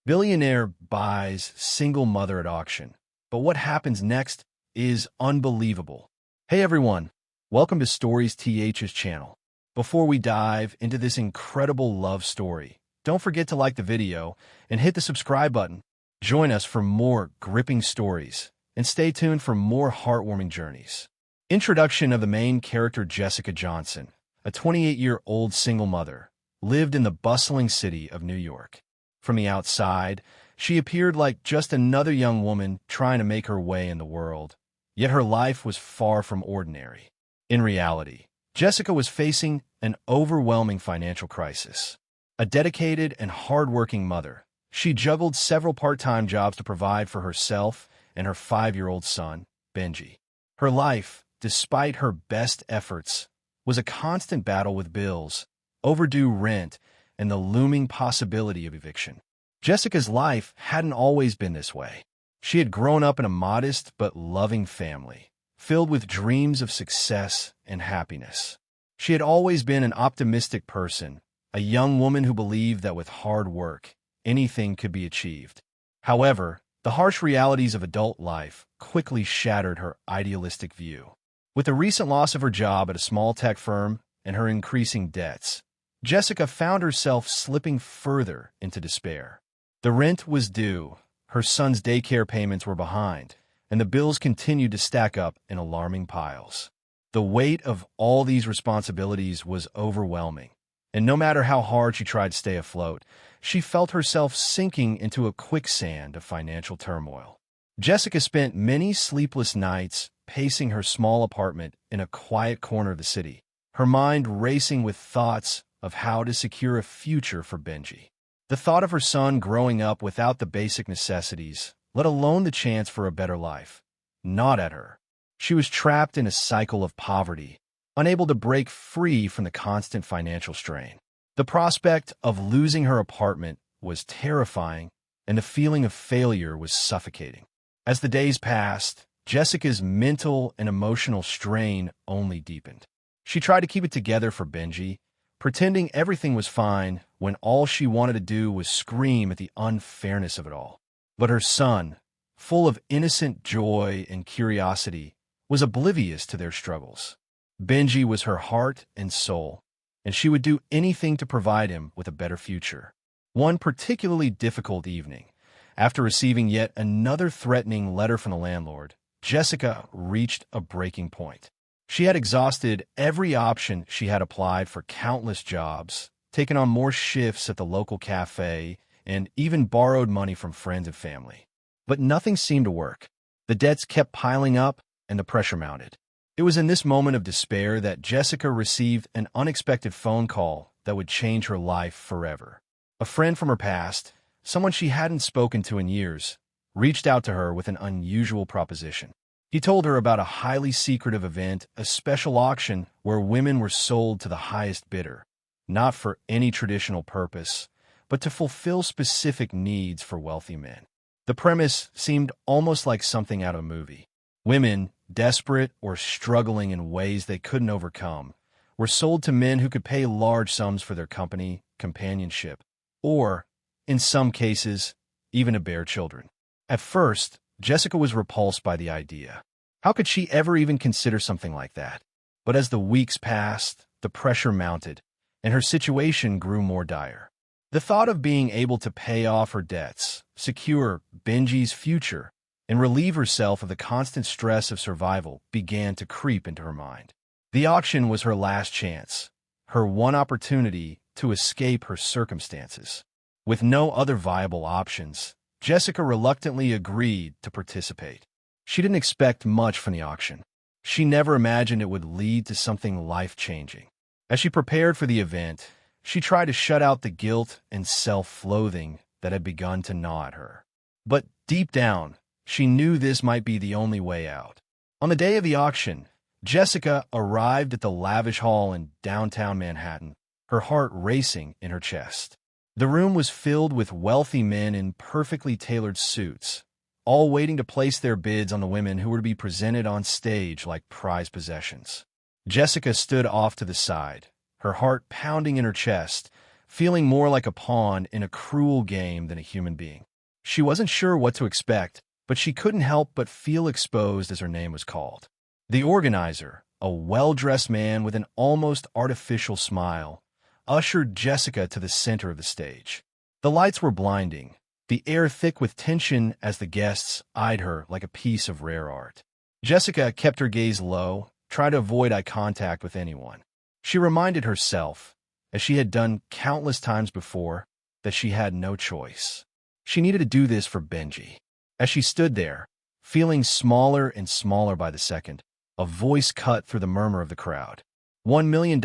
Billionaire buys single mother at auction. But what happens next is unbelievable. Hey everyone, welcome to Stories TH's channel. Before we dive into this incredible love story, don't forget to like the video and hit the subscribe button. Join us for more gripping stories and stay tuned for more heartwarming journeys. Introduction of the main character. Jessica Johnson, a 28-year-old single mother, lived in the bustling city of New York. From the outside, she appeared like just another young woman trying to make her way in the world. Yet her life was far from ordinary. In reality, Jessica was facing an overwhelming financial crisis. A dedicated and hardworking mother, she juggled several part-time jobs to provide for herself and her 5-year-old son, Benji. Her life, despite her best efforts, was a constant battle with bills, overdue rent, and the looming possibility of eviction. Jessica's life hadn't always been this way. She had grown up in a modest but loving family, filled with dreams of success and happiness. She had always been an optimistic person, a young woman who believed that with hard work, anything could be achieved. However, the harsh realities of adult life quickly shattered her idealistic view. With the recent loss of her job at a small tech firm and her increasing debts, Jessica found herself slipping further into despair. The rent was due, her son's daycare payments were behind, and the bills continued to stack up in alarming piles. The weight of all these responsibilities was overwhelming, and no matter how hard she tried to stay afloat, she felt herself sinking into a quicksand of financial turmoil. Jessica spent many sleepless nights pacing her small apartment in a quiet corner of the city, her mind racing with thoughts of how to secure a future for Benji. The thought of her son growing up without the basic necessities, let alone the chance for a better life, gnawed at her. She was trapped in a cycle of poverty, unable to break free from the constant financial strain. The prospect of losing her apartment was terrifying, and the feeling of failure was suffocating. As the days passed, Jessica's mental and emotional strain only deepened. She tried to keep it together for Benji, pretending everything was fine when all she wanted to do was scream at the unfairness of it all. But her son, full of innocent joy and curiosity, was oblivious to their struggles. Benji was her heart and soul, and she would do anything to provide him with a better future. One particularly difficult evening, after receiving yet another threatening letter from the landlord, Jessica reached a breaking point. She had exhausted every option. She had applied for countless jobs, taken on more shifts at the local cafe, and even borrowed money from friends and family. But nothing seemed to work. The debts kept piling up, and the pressure mounted. It was in this moment of despair that Jessica received an unexpected phone call that would change her life forever. A friend from her past, someone she hadn't spoken to in years, reached out to her with an unusual proposition. He told her about a highly secretive event, a special auction where women were sold to the highest bidder, not for any traditional purpose, but to fulfill specific needs for wealthy men. The premise seemed almost like something out of a movie. Women, desperate or struggling in ways they couldn't overcome, were sold to men who could pay large sums for their company, companionship, or, in some cases, even to bear children. At first, Jessica was repulsed by the idea. How could she ever even consider something like that? But as the weeks passed, the pressure mounted, and her situation grew more dire. The thought of being able to pay off her debts, secure Benji's future, and relieve herself of the constant stress of survival began to creep into her mind. The auction was her last chance, her one opportunity to escape her circumstances. With no other viable options, Jessica reluctantly agreed to participate. She didn't expect much from the auction. She never imagined it would lead to something life-changing. As she prepared for the event, she tried to shut out the guilt and self-loathing that had begun to gnaw at her. But deep down, she knew this might be the only way out. On the day of the auction, Jessica arrived at the lavish hall in downtown Manhattan, her heart racing in her chest. The room was filled with wealthy men in perfectly tailored suits, all waiting to place their bids on the women who were to be presented on stage like prized possessions. Jessica stood off to the side, her heart pounding in her chest, feeling more like a pawn in a cruel game than a human being. She wasn't sure what to expect, but she couldn't help but feel exposed as her name was called. The organizer, a well-dressed man with an almost artificial smile, ushered Jessica to the center of the stage. The lights were blinding, the air thick with tension as the guests eyed her like a piece of rare art. Jessica kept her gaze low, trying to avoid eye contact with anyone. She reminded herself, as she had done countless times before, that she had no choice. She needed to do this for Benji. As she stood there, feeling smaller and smaller by the second, a voice cut through the murmur of the crowd. $1 million,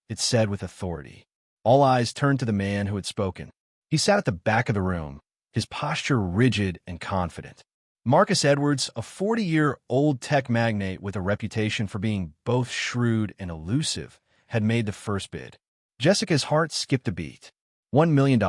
it said with authority. All eyes turned to the man who had spoken. He sat at the back of the room, his posture rigid and confident. Marcus Edwards, a 40-year-old tech magnate with a reputation for being both shrewd and elusive, had made the first bid. Jessica's heart skipped a beat. $1 million.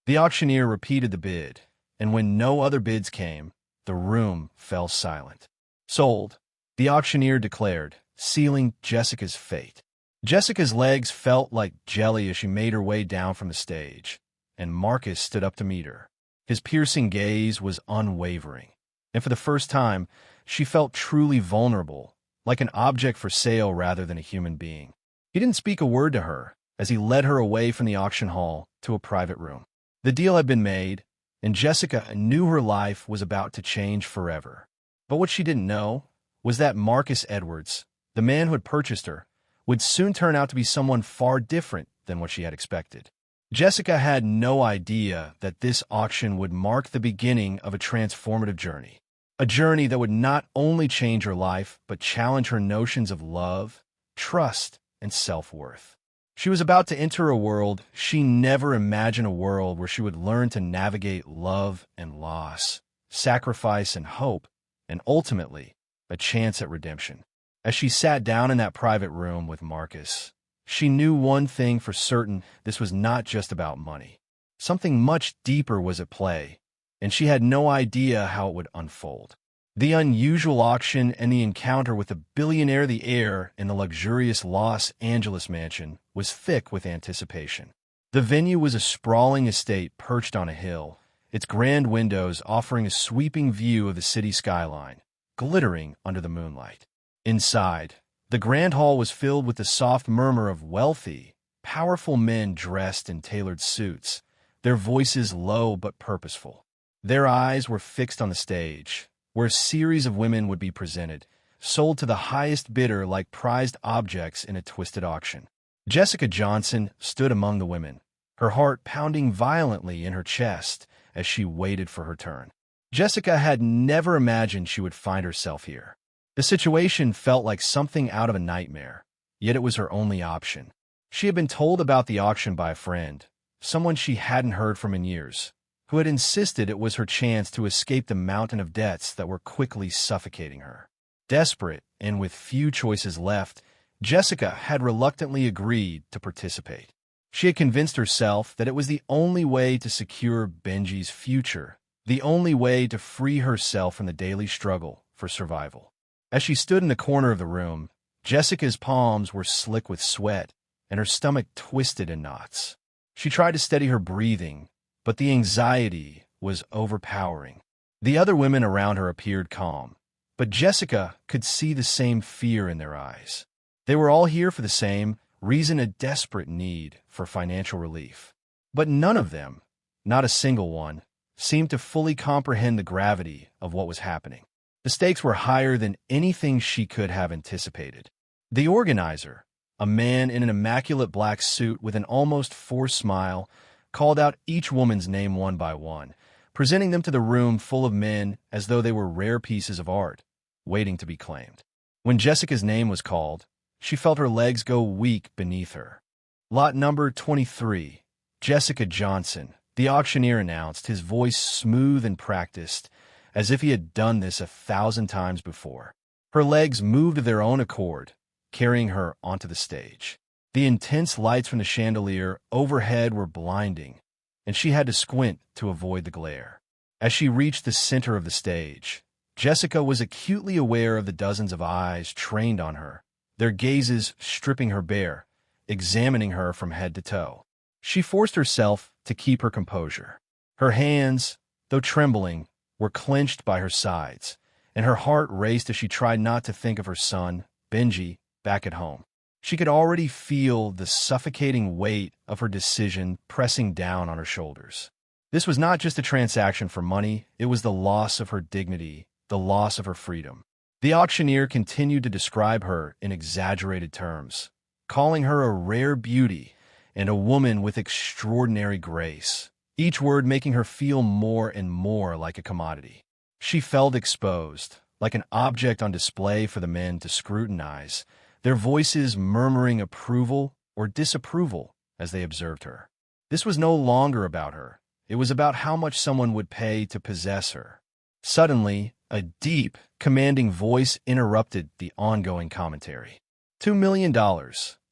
The auctioneer repeated the bid, and when no other bids came, the room fell silent. Sold, the auctioneer declared, sealing Jessica's fate. Jessica's legs felt like jelly as she made her way down from the stage, and Marcus stood up to meet her. His piercing gaze was unwavering, and for the first time, she felt truly vulnerable, like an object for sale rather than a human being. He didn't speak a word to her as he led her away from the auction hall to a private room. The deal had been made, and Jessica knew her life was about to change forever. But what she didn't know was that Marcus Edwards, the man who had purchased her, would soon turn out to be someone far different than what she had expected. Jessica had no idea that this auction would mark the beginning of a transformative journey. A journey that would not only change her life, but challenge her notions of love, trust, and self-worth. She was about to enter a world she never imagined, a world where she would learn to navigate love and loss, sacrifice and hope, and ultimately, a chance at redemption. As she sat down in that private room with Marcus, she knew one thing for certain: this was not just about money. Something much deeper was at play, and she had no idea how it would unfold. The unusual auction and the encounter with the billionaire, the heir in the luxurious Los Angeles mansion, was thick with anticipation. The venue was a sprawling estate perched on a hill, its grand windows offering a sweeping view of the city skyline, glittering under the moonlight. Inside, the grand hall was filled with the soft murmur of wealthy, powerful men dressed in tailored suits, their voices low but purposeful. Their eyes were fixed on the stage, where a series of women would be presented, sold to the highest bidder like prized objects in a twisted auction. Jessica Johnson stood among the women, her heart pounding violently in her chest as she waited for her turn. Jessica had never imagined she would find herself here. The situation felt like something out of a nightmare, yet it was her only option. She had been told about the auction by a friend, someone she hadn't heard from in years, who had insisted it was her chance to escape the mountain of debts that were quickly suffocating her. Desperate and with few choices left, Jessica had reluctantly agreed to participate. She had convinced herself that it was the only way to secure Benji's future, the only way to free herself from the daily struggle for survival. As she stood in the corner of the room, Jessica's palms were slick with sweat and her stomach twisted in knots. She tried to steady her breathing, but the anxiety was overpowering. The other women around her appeared calm, but Jessica could see the same fear in their eyes. They were all here for the same reason: a desperate need for financial relief. But none of them, not a single one, seemed to fully comprehend the gravity of what was happening. The stakes were higher than anything she could have anticipated. The organizer, a man in an immaculate black suit with an almost forced smile, called out each woman's name one by one, presenting them to the room full of men as though they were rare pieces of art, waiting to be claimed. When Jessica's name was called, she felt her legs go weak beneath her. Lot number 23, Jessica Johnson, the auctioneer announced, his voice smooth and practiced, as if he had done this 1,000 times before. Her legs moved of their own accord, carrying her onto the stage. The intense lights from the chandelier overhead were blinding, and she had to squint to avoid the glare. As she reached the center of the stage, Jessica was acutely aware of the dozens of eyes trained on her, their gazes stripping her bare, examining her from head to toe. She forced herself to keep her composure. Her hands, though trembling, were clenched by her sides, and her heart raced as she tried not to think of her son, Benji, back at home. She could already feel the suffocating weight of her decision pressing down on her shoulders. This was not just a transaction for money, it was the loss of her dignity, the loss of her freedom. The auctioneer continued to describe her in exaggerated terms, calling her a rare beauty and a woman with extraordinary grace, each word making her feel more and more like a commodity. She felt exposed, like an object on display for the men to scrutinize, their voices murmuring approval or disapproval as they observed her. This was no longer about her. It was about how much someone would pay to possess her. Suddenly, a deep, commanding voice interrupted the ongoing commentary. $2 million,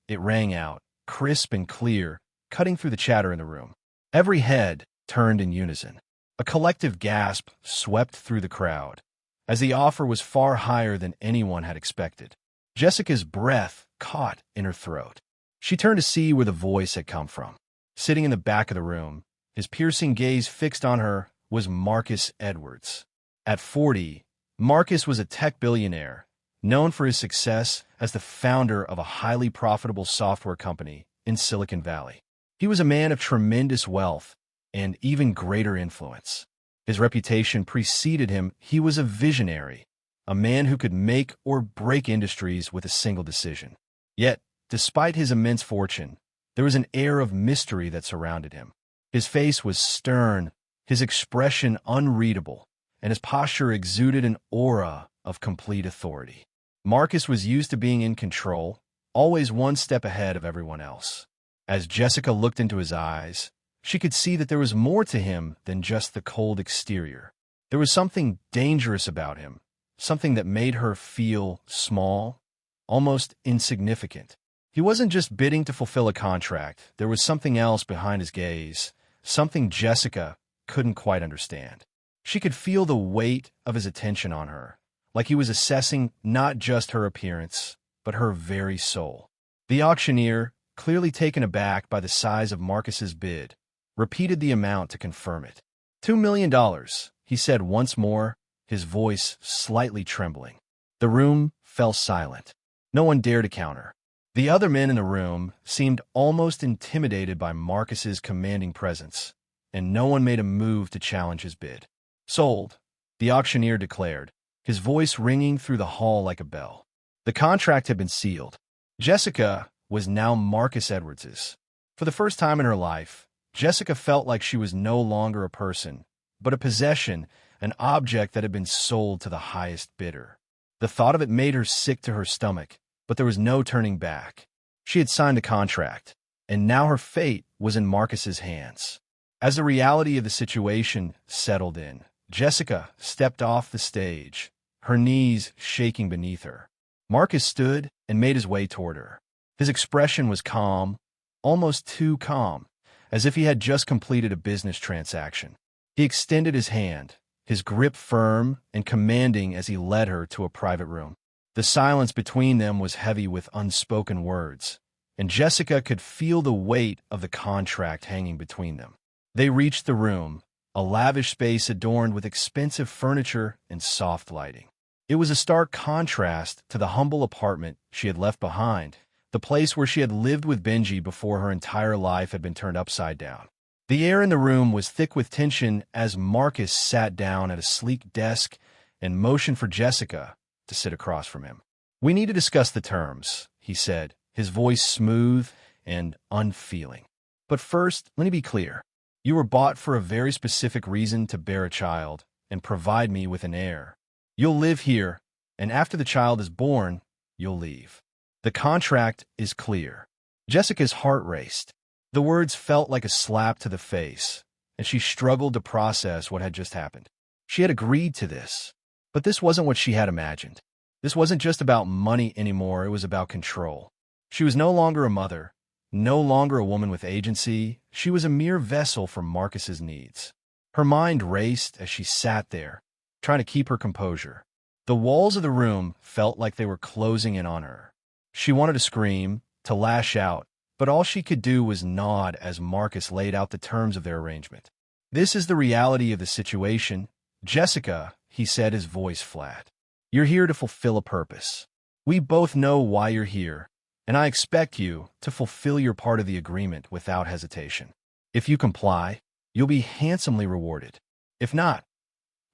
it rang out, crisp and clear, cutting through the chatter in the room. Every head turned in unison. A collective gasp swept through the crowd, as the offer was far higher than anyone had expected. Jessica's breath caught in her throat. She turned to see where the voice had come from. Sitting in the back of the room, his piercing gaze fixed on her, was Marcus Edwards. At 40, Marcus was a tech billionaire, known for his success as the founder of a highly profitable software company in Silicon Valley. He was a man of tremendous wealth and even greater influence. His reputation preceded him. He was a visionary, a man who could make or break industries with a single decision. Yet, despite his immense fortune, there was an air of mystery that surrounded him. His face was stern, his expression unreadable, and his posture exuded an aura of complete authority. Marcus was used to being in control, always one step ahead of everyone else. As Jessica looked into his eyes, she could see that there was more to him than just the cold exterior. There was something dangerous about him, something that made her feel small, almost insignificant. He wasn't just bidding to fulfill a contract. There was something else behind his gaze, something Jessica couldn't quite understand. She could feel the weight of his attention on her, like he was assessing not just her appearance, but her very soul. The auctioneer, clearly taken aback by the size of Marcus's bid, repeated the amount to confirm it. $2 million, he said once more, his voice slightly trembling. The room fell silent. No one dared to counter. The other men in the room seemed almost intimidated by Marcus's commanding presence, and no one made a move to challenge his bid. Sold, the auctioneer declared, his voice ringing through the hall like a bell. The contract had been sealed. Jessica was now Marcus Edwards's. For the first time in her life, Jessica felt like she was no longer a person, but a possession, an object that had been sold to the highest bidder. The thought of it made her sick to her stomach, but there was no turning back. She had signed a contract, and now her fate was in Marcus's hands. As the reality of the situation settled in, Jessica stepped off the stage, her knees shaking beneath her. Marcus stood and made his way toward her. His expression was calm, almost too calm, as if he had just completed a business transaction. He extended his hand, his grip firm and commanding as he led her to a private room. The silence between them was heavy with unspoken words, and Jessica could feel the weight of the contract hanging between them. They reached the room, a lavish space adorned with expensive furniture and soft lighting. It was a stark contrast to the humble apartment she had left behind, the place where she had lived with Benji before her entire life had been turned upside down. The air in the room was thick with tension as Marcus sat down at a sleek desk and motioned for Jessica to sit across from him. "We need to discuss the terms," he said, his voice smooth and unfeeling. "But first, let me be clear. You were bought for a very specific reason, to bear a child and provide me with an heir. You'll live here, and after the child is born, you'll leave. The contract is clear." Jessica's heart raced. The words felt like a slap to the face, and she struggled to process what had just happened. She had agreed to this, but this wasn't what she had imagined. This wasn't just about money anymore, it was about control. She was no longer a mother, no longer a woman with agency. She was a mere vessel for Marcus's needs. Her mind raced as she sat there, trying to keep her composure. The walls of the room felt like they were closing in on her. She wanted to scream, to lash out, but all she could do was nod as Marcus laid out the terms of their arrangement. "This is the reality of the situation. Jessica," he said, his voice flat. "You're here to fulfill a purpose. We both know why you're here, and I expect you to fulfill your part of the agreement without hesitation. If you comply, you'll be handsomely rewarded. If not,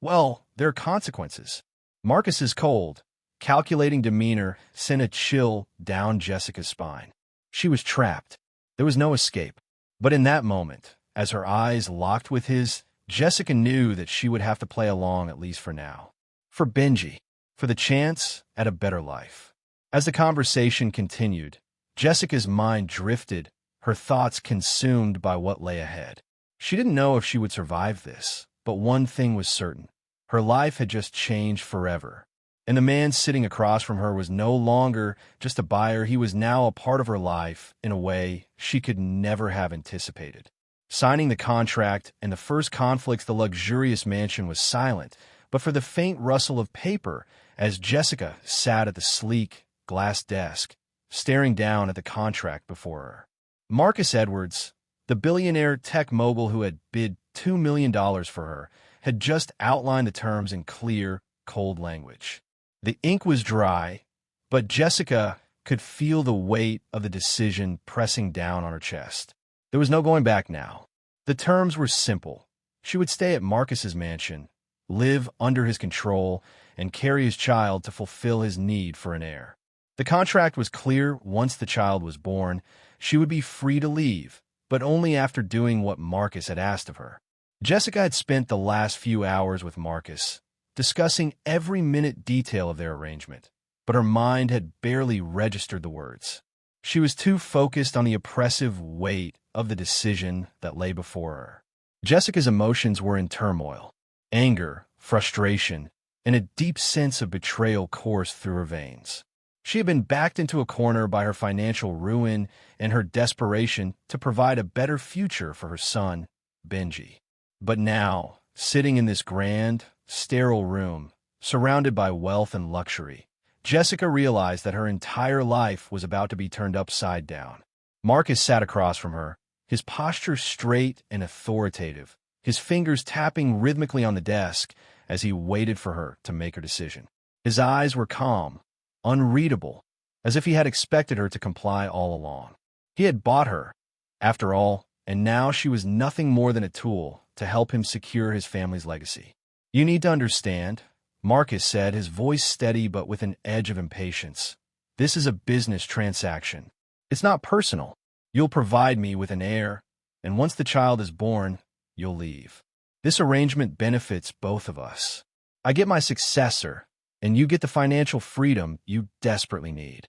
well, there are consequences." Marcus's cold, calculating demeanor sent a chill down Jessica's spine. She was trapped. There was no escape. But in that moment, as her eyes locked with his, Jessica knew that she would have to play along, at least for now. For Benji. For the chance at a better life. As the conversation continued, Jessica's mind drifted, her thoughts consumed by what lay ahead. She didn't know if she would survive this, but one thing was certain. Her life had just changed forever. And the man sitting across from her was no longer just a buyer. He was now a part of her life in a way she could never have anticipated. Signing the contract and the first conflict, the luxurious mansion was silent, but for the faint rustle of paper as Jessica sat at the sleek, glass desk, staring down at the contract before her. Marcus Edwards, the billionaire tech mogul who had bid $2 million for her, had just outlined the terms in clear, cold language. The ink was dry, but Jessica could feel the weight of the decision pressing down on her chest. There was no going back now. The terms were simple. She would stay at Marcus's mansion, live under his control, and carry his child to fulfill his need for an heir. The contract was clear. Once the child was born, she would be free to leave, but only after doing what Marcus had asked of her. Jessica had spent the last few hours with Marcus, discussing every minute detail of their arrangement, but her mind had barely registered the words. She was too focused on the oppressive weight of the decision that lay before her. Jessica's emotions were in turmoil. Anger, frustration, and a deep sense of betrayal coursed through her veins. She had been backed into a corner by her financial ruin and her desperation to provide a better future for her son, Benji. But now, sitting in this grand, sterile room, surrounded by wealth and luxury, Jessica realized that her entire life was about to be turned upside down. Marcus sat across from her, his posture straight and authoritative, his fingers tapping rhythmically on the desk as he waited for her to make her decision. His eyes were calm, unreadable, as if he had expected her to comply all along. He had bought her, after all, and now she was nothing more than a tool to help him secure his family's legacy. "You need to understand," Marcus said, his voice steady but with an edge of impatience. "This is a business transaction. It's not personal. You'll provide me with an heir, and once the child is born, you'll leave. This arrangement benefits both of us. I get my successor, and you get the financial freedom you desperately need."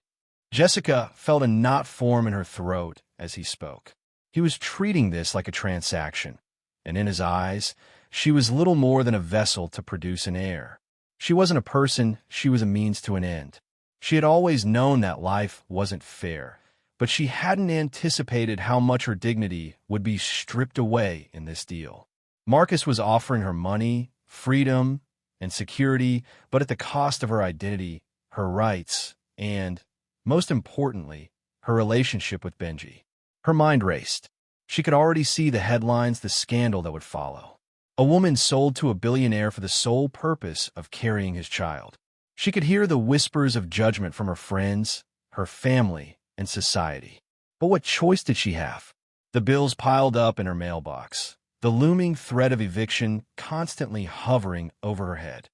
Jessica felt a knot form in her throat as he spoke. He was treating this like a transaction, and in his eyes, she was little more than a vessel to produce an heir. She wasn't a person, she was a means to an end. She had always known that life wasn't fair, but she hadn't anticipated how much her dignity would be stripped away in this deal. Marcus was offering her money, freedom, and security, but at the cost of her identity, her rights, and, most importantly, her relationship with Benji. Her mind raced. She could already see the headlines, the scandal that would follow. A woman sold to a billionaire for the sole purpose of carrying his child. She could hear the whispers of judgment from her friends, her family, and society. But what choice did she have? The bills piled up in her mailbox, the looming threat of eviction constantly hovering over her head.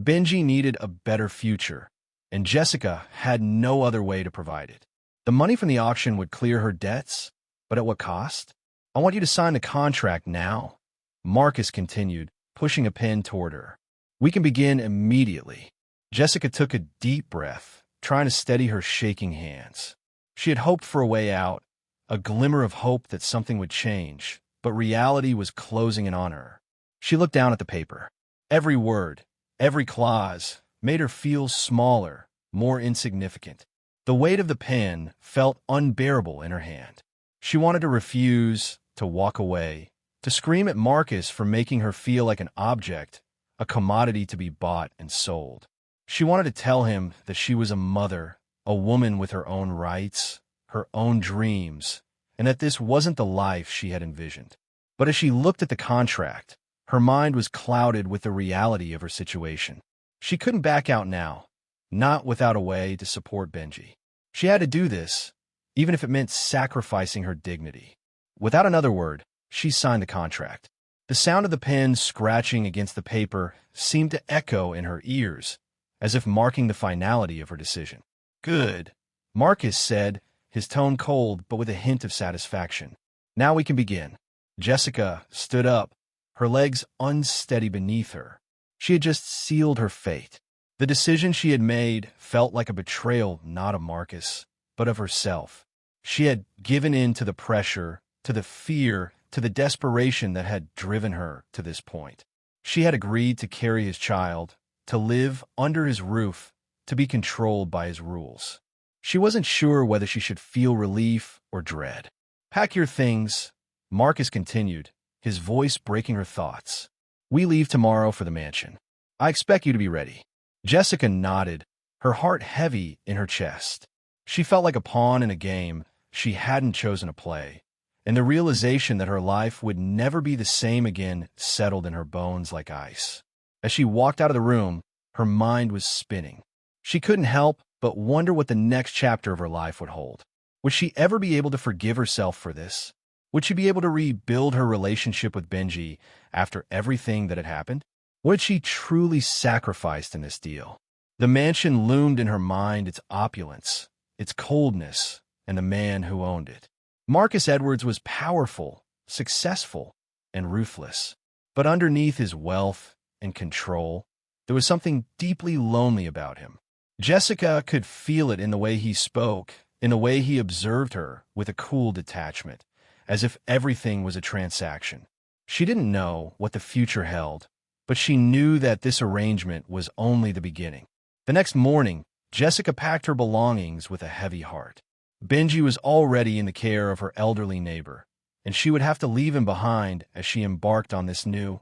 Benji needed a better future, and Jessica had no other way to provide it. The money from the auction would clear her debts, but at what cost? "I want you to sign the contract now," Marcus continued, pushing a pen toward her. "We can begin immediately." Jessica took a deep breath, trying to steady her shaking hands. She had hoped for a way out, a glimmer of hope that something would change, but reality was closing in on her. She looked down at the paper. Every word, every clause, made her feel smaller, more insignificant. The weight of the pen felt unbearable in her hand. She wanted to refuse, to walk away, to scream at Marcus for making her feel like an object, a commodity to be bought and sold. She wanted to tell him that she was a mother, a woman with her own rights, her own dreams, and that this wasn't the life she had envisioned. But as she looked at the contract, her mind was clouded with the reality of her situation. She couldn't back out now, not without a way to support Benji. She had to do this, even if it meant sacrificing her dignity. Without another word, she signed the contract. The sound of the pen scratching against the paper seemed to echo in her ears, as if marking the finality of her decision. "Good," Marcus said, his tone cold but with a hint of satisfaction. "Now we can begin." Jessica stood up, her legs unsteady beneath her. She had just sealed her fate. The decision she had made felt like a betrayal not of Marcus, but of herself. She had given in to the pressure, to the fear, to the desperation that had driven her to this point. She had agreed to carry his child, to live under his roof, to be controlled by his rules. She wasn't sure whether she should feel relief or dread. "Pack your things," Marcus continued, his voice breaking her thoughts. "We leave tomorrow for the mansion. I expect you to be ready." Jessica nodded, her heart heavy in her chest. She felt like a pawn in a game she hadn't chosen to play, and the realization that her life would never be the same again settled in her bones like ice. As she walked out of the room, her mind was spinning. She couldn't help but wonder what the next chapter of her life would hold. Would she ever be able to forgive herself for this? Would she be able to rebuild her relationship with Benji after everything that had happened? What had she truly sacrificed in this deal? The mansion loomed in her mind, its opulence, its coldness, and the man who owned it. Marcus Edwards was powerful, successful, and ruthless. But underneath his wealth and control, there was something deeply lonely about him. Jessica could feel it in the way he spoke, in the way he observed her with a cool detachment, as if everything was a transaction. She didn't know what the future held, but she knew that this arrangement was only the beginning. The next morning, Jessica packed her belongings with a heavy heart. Benji was already in the care of her elderly neighbor, and she would have to leave him behind as she embarked on this new,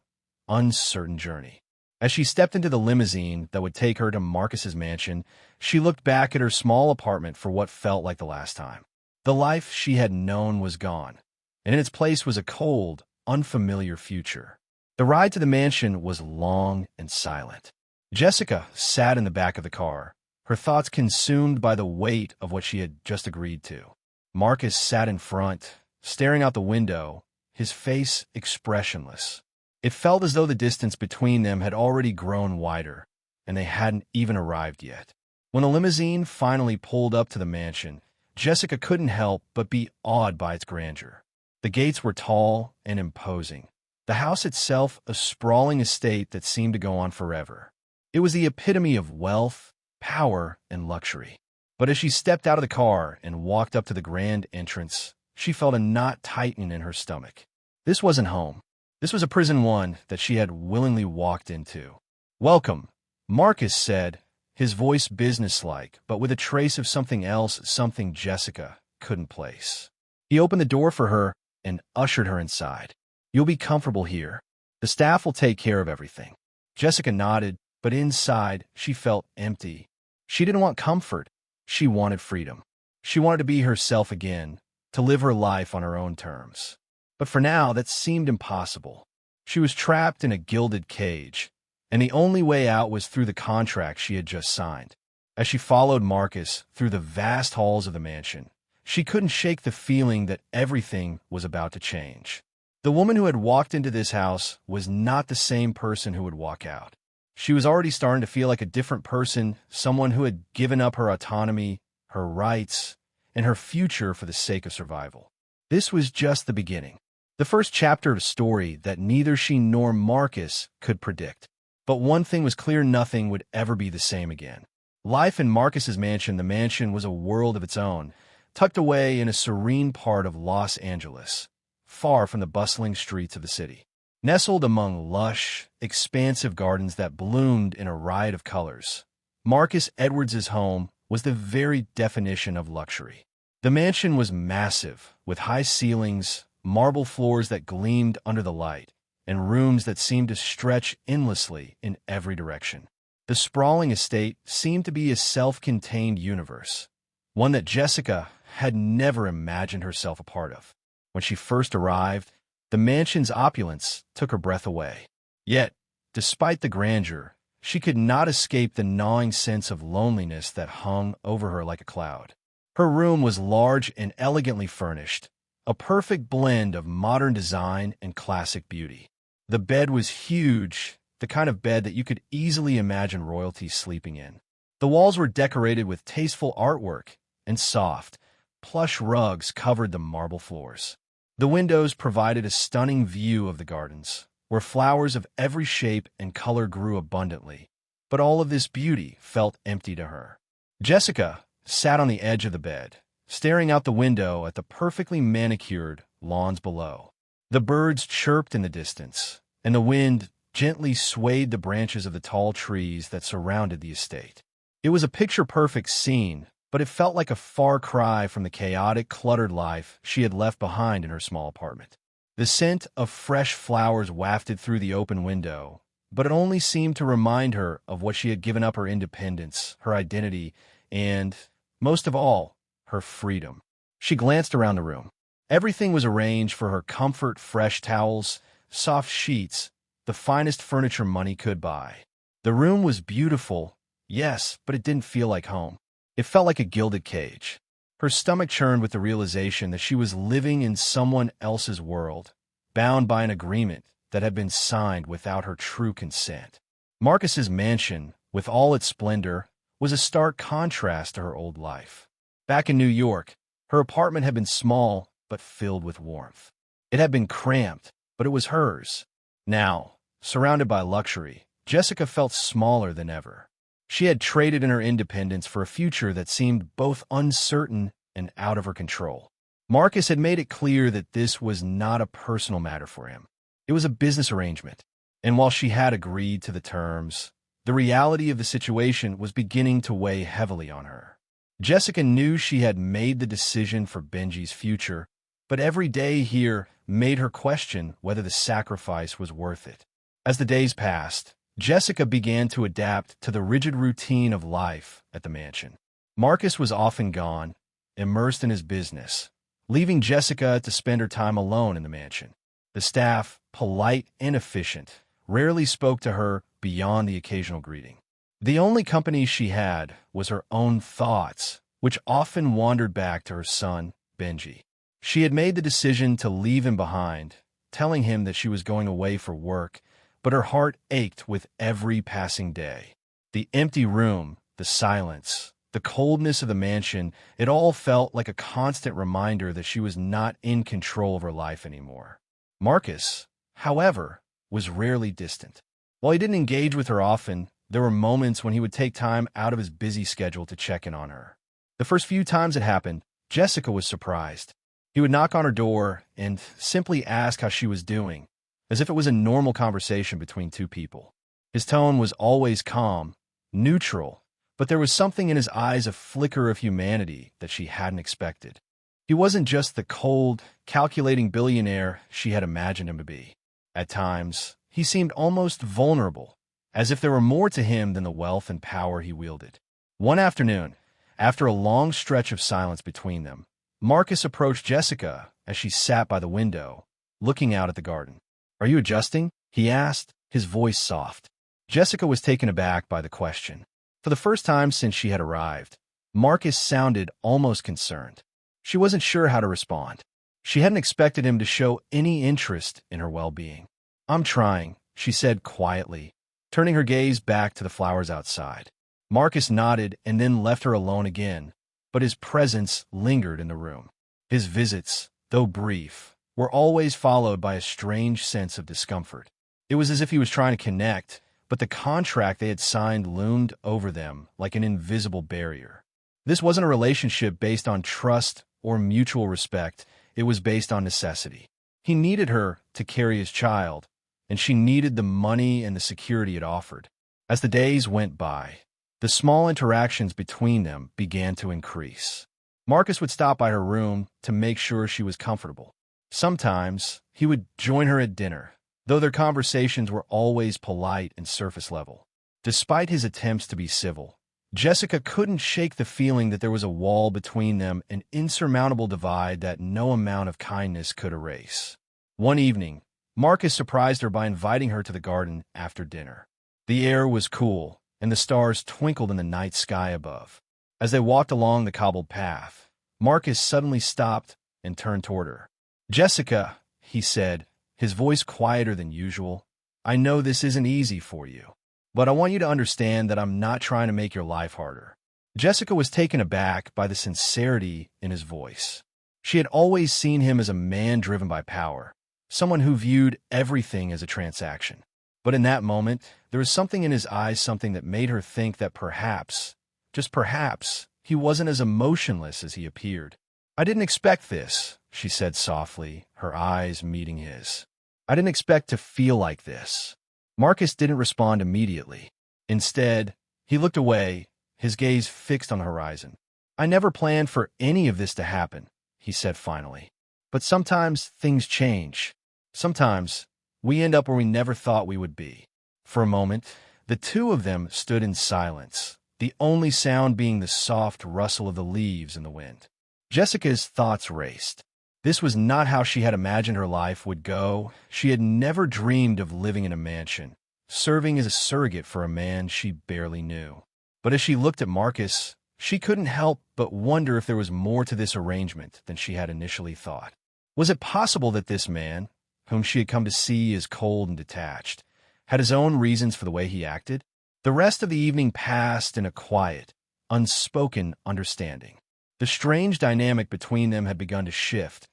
uncertain journey. As she stepped into the limousine that would take her to Marcus's mansion, she looked back at her small apartment for what felt like the last time. The life she had known was gone, and in its place was a cold, unfamiliar future. The ride to the mansion was long and silent. Jessica sat in the back of the car, her thoughts consumed by the weight of what she had just agreed to. Marcus sat in front, staring out the window, his face expressionless. It felt as though the distance between them had already grown wider, and they hadn't even arrived yet. When the limousine finally pulled up to the mansion, Jessica couldn't help but be awed by its grandeur. The gates were tall and imposing, the house itself a sprawling estate that seemed to go on forever. It was the epitome of wealth, power, and luxury. But as she stepped out of the car and walked up to the grand entrance, she felt a knot tighten in her stomach. This wasn't home. This was a prison one that she had willingly walked into. "Welcome," Marcus said, his voice businesslike, but with a trace of something else, something Jessica couldn't place. He opened the door for her and ushered her inside. "You'll be comfortable here. The staff will take care of everything." Jessica nodded, but inside she felt empty. She didn't want comfort. She wanted freedom. She wanted to be herself again, to live her life on her own terms. But for now, that seemed impossible. She was trapped in a gilded cage, and the only way out was through the contract she had just signed. As she followed Marcus through the vast halls of the mansion, she couldn't shake the feeling that everything was about to change. The woman who had walked into this house was not the same person who would walk out. She was already starting to feel like a different person, someone who had given up her autonomy, her rights, and her future for the sake of survival. This was just the beginning, the first chapter of a story that neither she nor Marcus could predict. But one thing was clear: nothing would ever be the same again. Life in Marcus's mansion, the mansion, was a world of its own, tucked away in a serene part of Los Angeles, far from the bustling streets of the city. Nestled among lush, expansive gardens that bloomed in a riot of colors, Marcus Edwards's home was the very definition of luxury. The mansion was massive, with high ceilings, marble floors that gleamed under the light, and rooms that seemed to stretch endlessly in every direction. The sprawling estate seemed to be a self-contained universe, one that Jessica had never imagined herself a part of. When she first arrived, the mansion's opulence took her breath away. Yet, despite the grandeur, she could not escape the gnawing sense of loneliness that hung over her like a cloud. Her room was large and elegantly furnished, a perfect blend of modern design and classic beauty. The bed was huge, the kind of bed that you could easily imagine royalty sleeping in. The walls were decorated with tasteful artwork, and soft, plush rugs covered the marble floors. The windows provided a stunning view of the gardens, where flowers of every shape and color grew abundantly. But all of this beauty felt empty to her. Jessica sat on the edge of the bed, staring out the window at the perfectly manicured lawns below. The birds chirped in the distance, and the wind gently swayed the branches of the tall trees that surrounded the estate. It was a picture-perfect scene, but it felt like a far cry from the chaotic, cluttered life she had left behind in her small apartment. The scent of fresh flowers wafted through the open window, but it only seemed to remind her of what she had given up: her independence, her identity, and, most of all, her freedom. She glanced around the room. Everything was arranged for her comfort: fresh towels, soft sheets, the finest furniture money could buy. The room was beautiful, yes, but it didn't feel like home. It felt like a gilded cage. Her stomach churned with the realization that she was living in someone else's world, bound by an agreement that had been signed without her true consent. Marcus's mansion, with all its splendor, was a stark contrast to her old life. Back in New York, her apartment had been small but filled with warmth. It had been cramped, but it was hers. Now, surrounded by luxury, Jessica felt smaller than ever. She had traded in her independence for a future that seemed both uncertain and out of her control. Marcus had made it clear that this was not a personal matter for him. It was a business arrangement, and while she had agreed to the terms, the reality of the situation was beginning to weigh heavily on her. Jessica knew she had made the decision for Benji's future, but every day here made her question whether the sacrifice was worth it. As the days passed, Jessica began to adapt to the rigid routine of life at the mansion. Marcus was often gone, immersed in his business, leaving Jessica to spend her time alone in the mansion. The staff, polite and efficient, rarely spoke to her beyond the occasional greeting. The only company she had was her own thoughts, which often wandered back to her son, Benji. She had made the decision to leave him behind, telling him that she was going away for work, but her heart ached with every passing day. The empty room, the silence, the coldness of the mansion, it all felt like a constant reminder that she was not in control of her life anymore. Marcus, however, was rarely distant. While he didn't engage with her often, there were moments when he would take time out of his busy schedule to check in on her. The first few times it happened, Jessica was surprised. He would knock on her door and simply ask how she was doing, as if it was a normal conversation between two people. His tone was always calm, neutral, but there was something in his eyes, a flicker of humanity that she hadn't expected. He wasn't just the cold, calculating billionaire she had imagined him to be. At times, he seemed almost vulnerable, as if there were more to him than the wealth and power he wielded. One afternoon, after a long stretch of silence between them, Marcus approached Jessica as she sat by the window, looking out at the garden. "Are you adjusting?" he asked, his voice soft. Jessica was taken aback by the question. For the first time since she had arrived, Marcus sounded almost concerned. She wasn't sure how to respond. She hadn't expected him to show any interest in her well-being. "I'm trying," she said quietly, turning her gaze back to the flowers outside. Marcus nodded and then left her alone again, but his presence lingered in the room. His visits, though brief, were always followed by a strange sense of discomfort. It was as if he was trying to connect, but the contract they had signed loomed over them like an invisible barrier. This wasn't a relationship based on trust or mutual respect. It was based on necessity. He needed her to carry his child, and she needed the money and the security it offered. As the days went by, the small interactions between them began to increase. Marcus would stop by her room to make sure she was comfortable. Sometimes, he would join her at dinner, though their conversations were always polite and surface level. Despite his attempts to be civil, Jessica couldn't shake the feeling that there was a wall between them, an insurmountable divide that no amount of kindness could erase. One evening, Marcus surprised her by inviting her to the garden after dinner. The air was cool, and the stars twinkled in the night sky above. As they walked along the cobbled path, Marcus suddenly stopped and turned toward her. "Jessica," he said, his voice quieter than usual, "I know this isn't easy for you, but I want you to understand that I'm not trying to make your life harder." Jessica was taken aback by the sincerity in his voice. She had always seen him as a man driven by power, someone who viewed everything as a transaction. But in that moment, there was something in his eyes, something that made her think that perhaps, just perhaps, he wasn't as emotionless as he appeared. "I didn't expect this," she said softly, her eyes meeting his. "I didn't expect to feel like this." Marcus didn't respond immediately. Instead, he looked away, his gaze fixed on the horizon. "I never planned for any of this to happen," he said finally. "But sometimes things change. Sometimes we end up where we never thought we would be." For a moment, the two of them stood in silence, the only sound being the soft rustle of the leaves in the wind. Jessica's thoughts raced. This was not how she had imagined her life would go. She had never dreamed of living in a mansion, serving as a surrogate for a man she barely knew. But as she looked at Marcus, she couldn't help but wonder if there was more to this arrangement than she had initially thought. Was it possible that this man, whom she had come to see as cold and detached, had his own reasons for the way he acted? The rest of the evening passed in a quiet, unspoken understanding. The strange dynamic between them had begun to shift,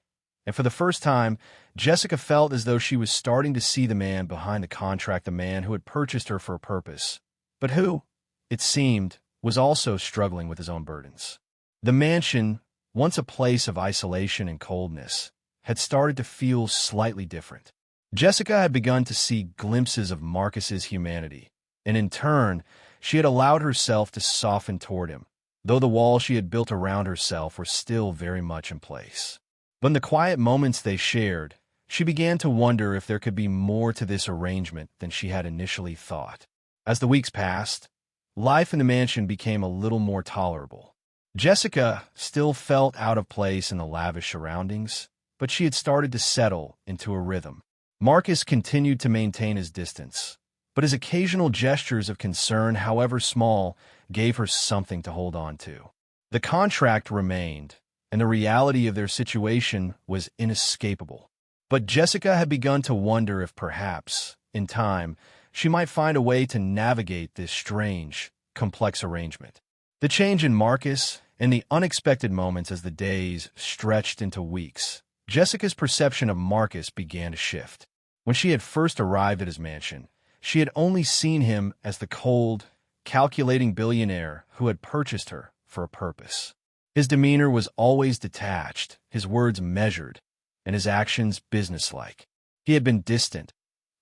and for the first time, Jessica felt as though she was starting to see the man behind the contract, the man who had purchased her for a purpose, but who, it seemed, was also struggling with his own burdens. The mansion, once a place of isolation and coldness, had started to feel slightly different. Jessica had begun to see glimpses of Marcus's humanity, and in turn, she had allowed herself to soften toward him, though the walls she had built around herself were still very much in place. But in the quiet moments they shared, she began to wonder if there could be more to this arrangement than she had initially thought. As the weeks passed, life in the mansion became a little more tolerable. Jessica still felt out of place in the lavish surroundings, but she had started to settle into a rhythm. Marcus continued to maintain his distance, but his occasional gestures of concern, however small, gave her something to hold on to. The contract remained, and the reality of their situation was inescapable. But Jessica had begun to wonder if perhaps, in time, she might find a way to navigate this strange, complex arrangement. The change in Marcus and the unexpected moments as the days stretched into weeks, Jessica's perception of Marcus began to shift. When she had first arrived at his mansion, she had only seen him as the cold, calculating billionaire who had purchased her for a purpose. His demeanor was always detached, his words measured, and his actions businesslike. He had been distant,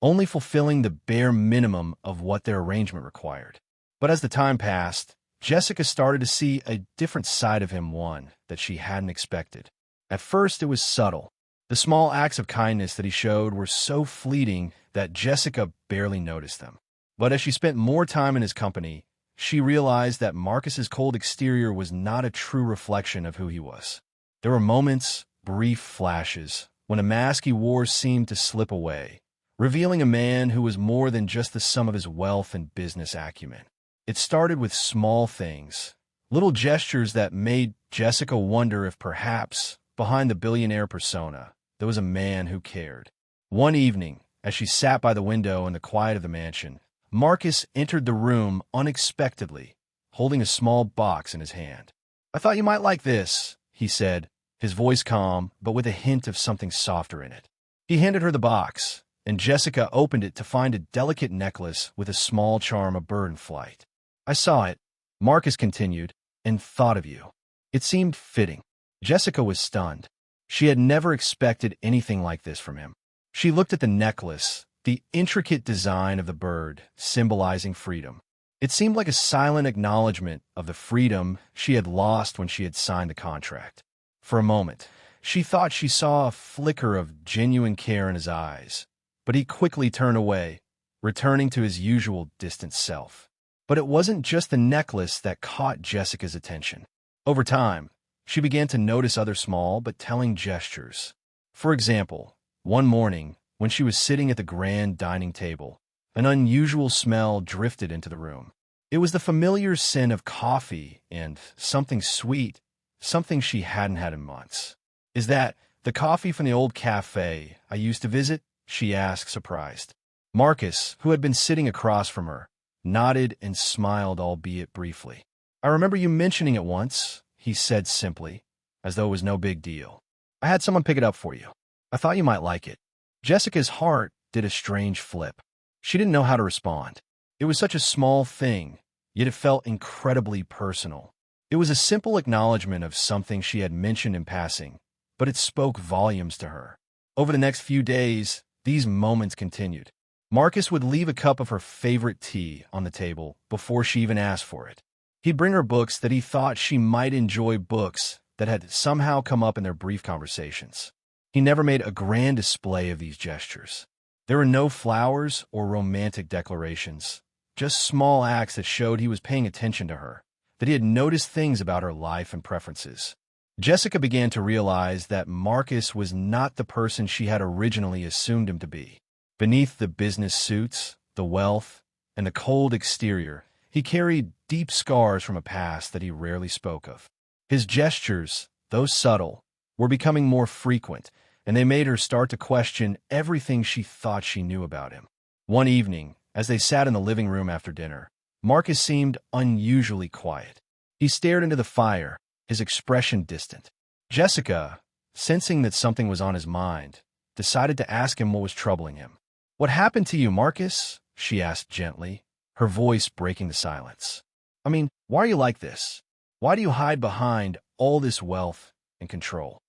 only fulfilling the bare minimum of what their arrangement required. But as the time passed, Jessica started to see a different side of him, one that she hadn't expected. At first, it was subtle. The small acts of kindness that he showed were so fleeting that Jessica barely noticed them. But as she spent more time in his company, she realized that Marcus's cold exterior was not a true reflection of who he was. There were moments, brief flashes, when a mask he wore seemed to slip away, revealing a man who was more than just the sum of his wealth and business acumen. It started with small things, little gestures that made Jessica wonder if perhaps, behind the billionaire persona, there was a man who cared. One evening, as she sat by the window in the quiet of the mansion, Marcus entered the room unexpectedly, holding a small box in his hand. "I thought you might like this," he said, his voice calm, but with a hint of something softer in it. He handed her the box, and Jessica opened it to find a delicate necklace with a small charm, a bird in flight. "I saw it," Marcus continued, "and thought of you. It seemed fitting." Jessica was stunned. She had never expected anything like this from him. She looked at the necklace, the intricate design of the bird, symbolizing freedom. It seemed like a silent acknowledgement of the freedom she had lost when she had signed the contract. For a moment, she thought she saw a flicker of genuine care in his eyes, but he quickly turned away, returning to his usual distant self. But it wasn't just the necklace that caught Jessica's attention. Over time, she began to notice other small but telling gestures. For example, one morning, when she was sitting at the grand dining table, an unusual smell drifted into the room. It was the familiar scent of coffee and something sweet, something she hadn't had in months. "Is that the coffee from the old cafe I used to visit?" she asked, surprised. Marcus, who had been sitting across from her, nodded and smiled, albeit briefly. "I remember you mentioning it once," he said simply, as though it was no big deal. "I had someone pick it up for you. I thought you might like it." Jessica's heart did a strange flip. She didn't know how to respond. It was such a small thing, yet it felt incredibly personal. It was a simple acknowledgement of something she had mentioned in passing, but it spoke volumes to her. Over the next few days, these moments continued. Marcus would leave a cup of her favorite tea on the table before she even asked for it. He'd bring her books that he thought she might enjoy, books that had somehow come up in their brief conversations. He never made a grand display of these gestures. There were no flowers or romantic declarations, just small acts that showed he was paying attention to her, that he had noticed things about her life and preferences. Jessica began to realize that Marcus was not the person she had originally assumed him to be. Beneath the business suits, the wealth, and the cold exterior, he carried deep scars from a past that he rarely spoke of. His gestures, though subtle, were becoming more frequent, and they made her start to question everything she thought she knew about him. One evening, as they sat in the living room after dinner, Marcus seemed unusually quiet. He stared into the fire, his expression distant. Jessica, sensing that something was on his mind, decided to ask him what was troubling him. "What happened to you, Marcus?" she asked gently, her voice breaking the silence. "I mean, why are you like this? Why do you hide behind all this wealth and control?"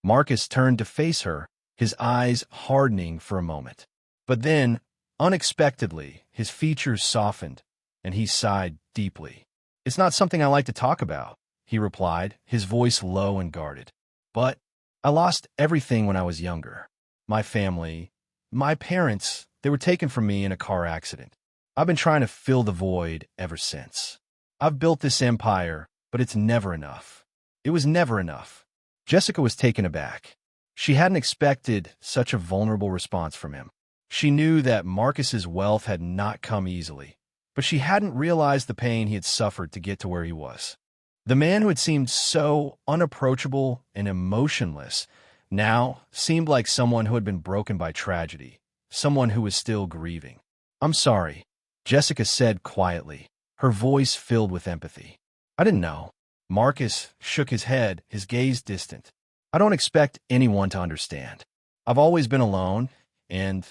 Marcus turned to face her, his eyes hardening for a moment. But then, unexpectedly, his features softened, and he sighed deeply. "It's not something I like to talk about," he replied, his voice low and guarded. "But I lost everything when I was younger. My family, my parents, they were taken from me in a car accident. I've been trying to fill the void ever since. I've built this empire, but it's never enough. It was never enough." Jessica was taken aback. She hadn't expected such a vulnerable response from him. She knew that Marcus's wealth had not come easily, but she hadn't realized the pain he had suffered to get to where he was. The man who had seemed so unapproachable and emotionless now seemed like someone who had been broken by tragedy, someone who was still grieving. "I'm sorry," Jessica said quietly, her voice filled with empathy. "I didn't know." Marcus shook his head, his gaze distant. "I don't expect anyone to understand. I've always been alone, and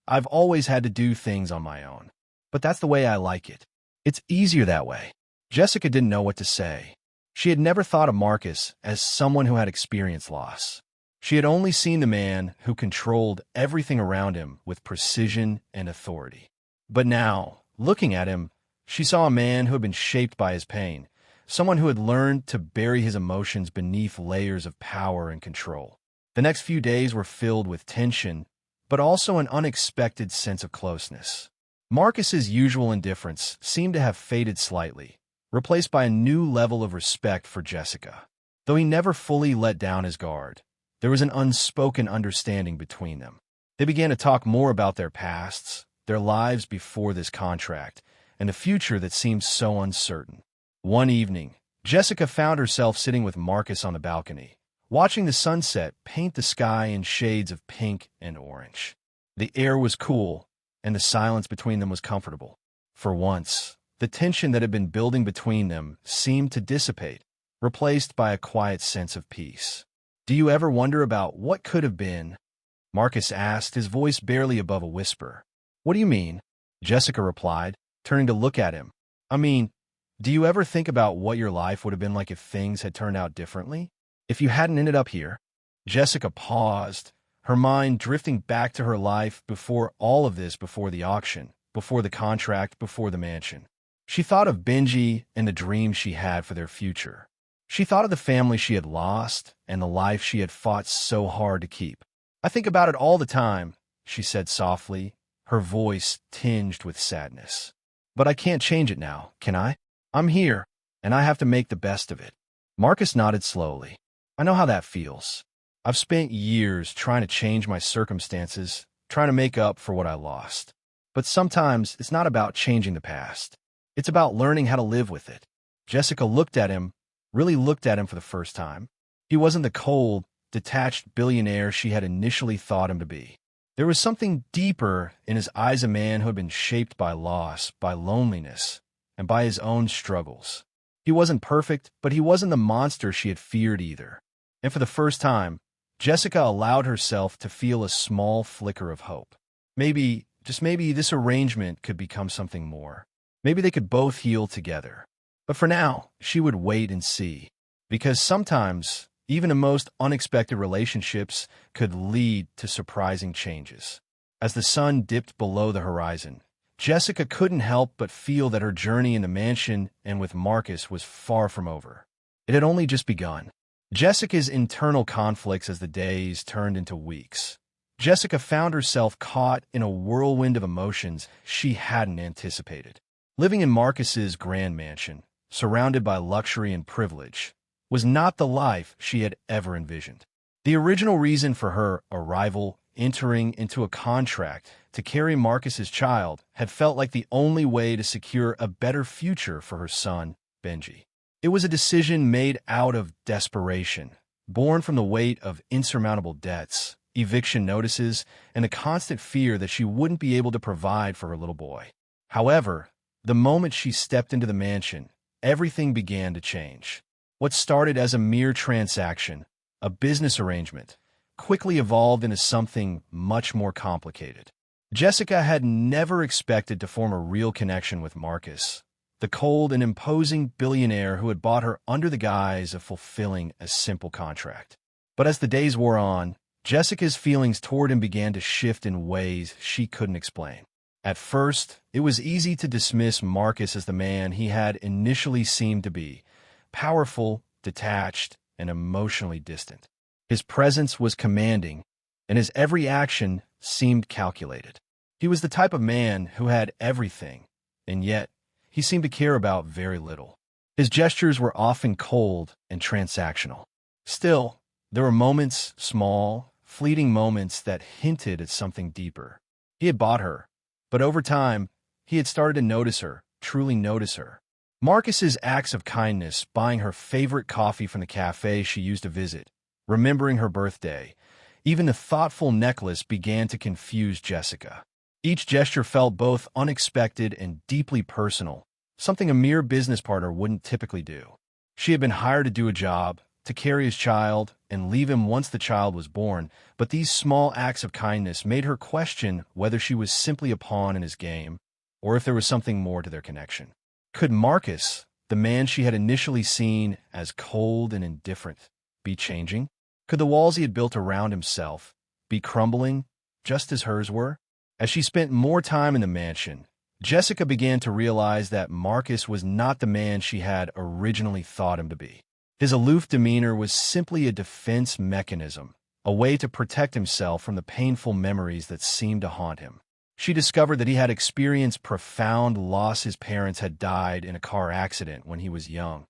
I've always had to do things on my own. But that's the way I like it. It's easier that way." Jessica didn't know what to say. She had never thought of Marcus as someone who had experienced loss. She had only seen the man who controlled everything around him with precision and authority. But now, looking at him, she saw a man who had been shaped by his pain, someone who had learned to bury his emotions beneath layers of power and control. The next few days were filled with tension, but also an unexpected sense of closeness. Marcus's usual indifference seemed to have faded slightly, replaced by a new level of respect for Jessica. Though he never fully let down his guard, there was an unspoken understanding between them. They began to talk more about their pasts, their lives before this contract, and the future that seemed so uncertain. One evening, Jessica found herself sitting with Marcus on the balcony, watching the sunset paint the sky in shades of pink and orange. The air was cool, and the silence between them was comfortable. For once, the tension that had been building between them seemed to dissipate, replaced by a quiet sense of peace. "Do you ever wonder about what could have been?" Marcus asked, his voice barely above a whisper. "What do you mean?" Jessica replied, turning to look at him. "I mean, do you ever think about what your life would have been like if things had turned out differently? If you hadn't ended up here?" Jessica paused, her mind drifting back to her life before all of this, before the auction, before the contract, before the mansion. She thought of Benji and the dreams she had for their future. She thought of the family she had lost and the life she had fought so hard to keep. "I think about it all the time," she said softly, her voice tinged with sadness. But I can't change it now, can I? I'm here, and I have to make the best of it. Marcus nodded slowly. I know how that feels. I've spent years trying to change my circumstances, trying to make up for what I lost. But sometimes it's not about changing the past. It's about learning how to live with it. Jessica looked at him, really looked at him for the first time. He wasn't the cold, detached billionaire she had initially thought him to be. There was something deeper in his eyes, a man who had been shaped by loss, by loneliness, and by his own struggles. He wasn't perfect, but he wasn't the monster she had feared either. And for the first time, Jessica allowed herself to feel a small flicker of hope. Maybe, just maybe, this arrangement could become something more. Maybe they could both heal together. But for now, she would wait and see. Because sometimes, even the most unexpected relationships could lead to surprising changes. As the sun dipped below the horizon, Jessica couldn't help but feel that her journey in the mansion and with Marcus was far from over. It had only just begun. Jessica's internal conflicts as the days turned into weeks. Jessica found herself caught in a whirlwind of emotions she hadn't anticipated. Living in Marcus's grand mansion, surrounded by luxury and privilege, was not the life she had ever envisioned. The original reason for her arrival, entering into a contract to carry Marcus's child, had felt like the only way to secure a better future for her son, Benji. It was a decision made out of desperation, born from the weight of insurmountable debts, eviction notices, and the constant fear that she wouldn't be able to provide for her little boy. However, the moment she stepped into the mansion, everything began to change. What started as a mere transaction, a business arrangement, quickly evolved into something much more complicated. Jessica had never expected to form a real connection with Marcus, the cold and imposing billionaire who had bought her under the guise of fulfilling a simple contract. But as the days wore on, Jessica's feelings toward him began to shift in ways she couldn't explain. At first, it was easy to dismiss Marcus as the man he had initially seemed to be, powerful, detached, and emotionally distant. His presence was commanding, and his every action seemed calculated. He was the type of man who had everything, and yet he seemed to care about very little. His gestures were often cold and transactional. Still, there were moments, small, fleeting moments, that hinted at something deeper. He had bought her, but over time, he had started to notice her, truly notice her. Marcus's acts of kindness, buying her favorite coffee from the cafe she used to visit, remembering her birthday, even the thoughtful necklace, began to confuse Jessica. Each gesture felt both unexpected and deeply personal, something a mere business partner wouldn't typically do. She had been hired to do a job, to carry his child, and leave him once the child was born, but these small acts of kindness made her question whether she was simply a pawn in his game, or if there was something more to their connection. Could Marcus, the man she had initially seen as cold and indifferent, be changing? Could the walls he had built around himself be crumbling, just as hers were? As she spent more time in the mansion, Jessica began to realize that Marcus was not the man she had originally thought him to be. His aloof demeanor was simply a defense mechanism, a way to protect himself from the painful memories that seemed to haunt him. She discovered that he had experienced profound loss. His parents had died in a car accident when he was young,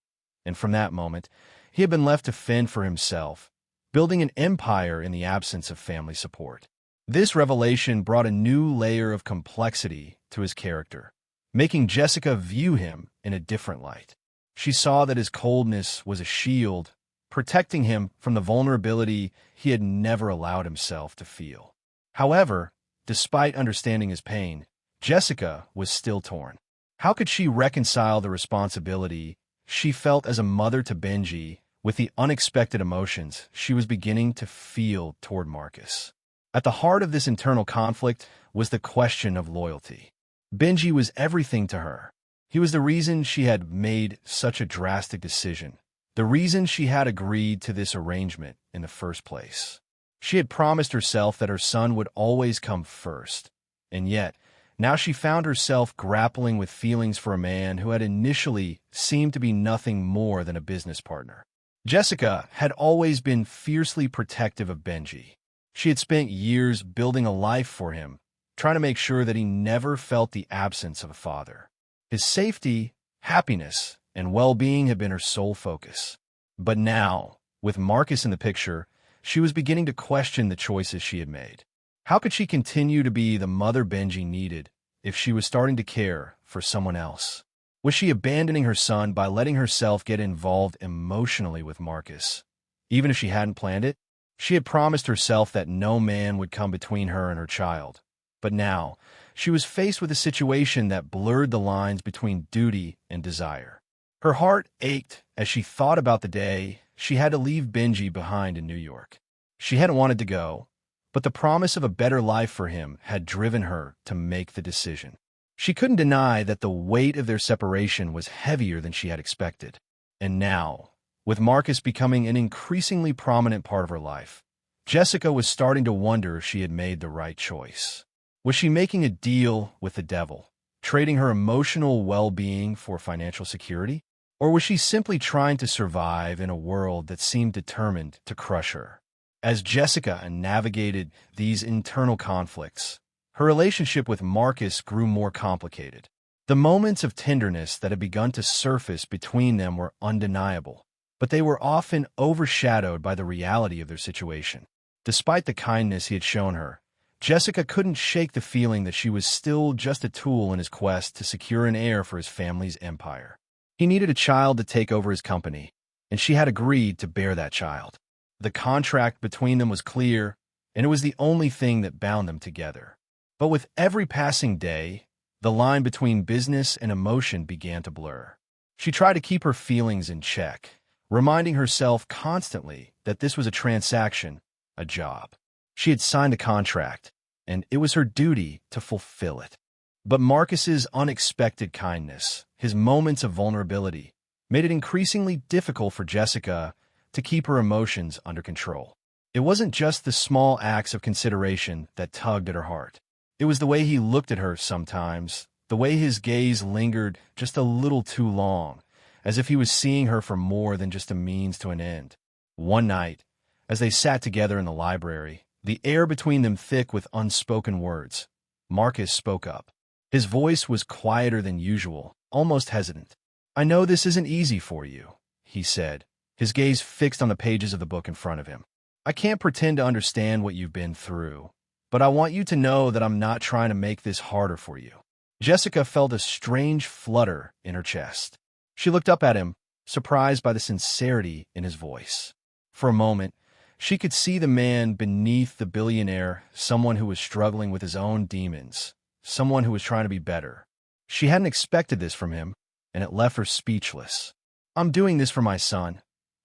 and from that moment, he had been left to fend for himself, building an empire in the absence of family support. This revelation brought a new layer of complexity to his character, making Jessica view him in a different light. She saw that his coldness was a shield, protecting him from the vulnerability he had never allowed himself to feel. However, despite understanding his pain, Jessica was still torn. How could she reconcile the responsibility she felt as a mother to Benji with the unexpected emotions she was beginning to feel toward Marcus? At the heart of this internal conflict was the question of loyalty. Benji was everything to her. He was the reason she had made such a drastic decision, the reason she had agreed to this arrangement in the first place. She had promised herself that her son would always come first, and yet, now she found herself grappling with feelings for a man who had initially seemed to be nothing more than a business partner. Jessica had always been fiercely protective of Benji. She had spent years building a life for him, trying to make sure that he never felt the absence of a father. His safety, happiness, and well-being had been her sole focus. But now, with Marcus in the picture, she was beginning to question the choices she had made. How could she continue to be the mother Benji needed if she was starting to care for someone else? Was she abandoning her son by letting herself get involved emotionally with Marcus? Even if she hadn't planned it, she had promised herself that no man would come between her and her child. But now, she was faced with a situation that blurred the lines between duty and desire. Her heart ached as she thought about the day she had to leave Benji behind in New York. She hadn't wanted to go, but the promise of a better life for him had driven her to make the decision. She couldn't deny that the weight of their separation was heavier than she had expected. And now, with Marcus becoming an increasingly prominent part of her life, Jessica was starting to wonder if she had made the right choice. Was she making a deal with the devil, trading her emotional well-being for financial security? Or was she simply trying to survive in a world that seemed determined to crush her? As Jessica navigated these internal conflicts, her relationship with Marcus grew more complicated. The moments of tenderness that had begun to surface between them were undeniable, but they were often overshadowed by the reality of their situation. Despite the kindness he had shown her, Jessica couldn't shake the feeling that she was still just a tool in his quest to secure an heir for his family's empire. He needed a child to take over his company, and she had agreed to bear that child. The contract between them was clear, and it was the only thing that bound them together. But with every passing day, the line between business and emotion began to blur. She tried to keep her feelings in check, reminding herself constantly that this was a transaction, a job. She had signed a contract, and it was her duty to fulfill it. But Marcus's unexpected kindness, his moments of vulnerability, made it increasingly difficult for Jessica to keep her emotions under control. It wasn't just the small acts of consideration that tugged at her heart. It was the way he looked at her sometimes, the way his gaze lingered just a little too long, as if he was seeing her for more than just a means to an end. One night, as they sat together in the library, the air between them thick with unspoken words, Marcus spoke up. His voice was quieter than usual, almost hesitant. "I know this isn't easy for you," he said, his gaze fixed on the pages of the book in front of him. "I can't pretend to understand what you've been through, but I want you to know that I'm not trying to make this harder for you." Jessica felt a strange flutter in her chest. She looked up at him, surprised by the sincerity in his voice. For a moment, she could see the man beneath the billionaire, someone who was struggling with his own demons, someone who was trying to be better. She hadn't expected this from him, and it left her speechless. "I'm doing this for my son,"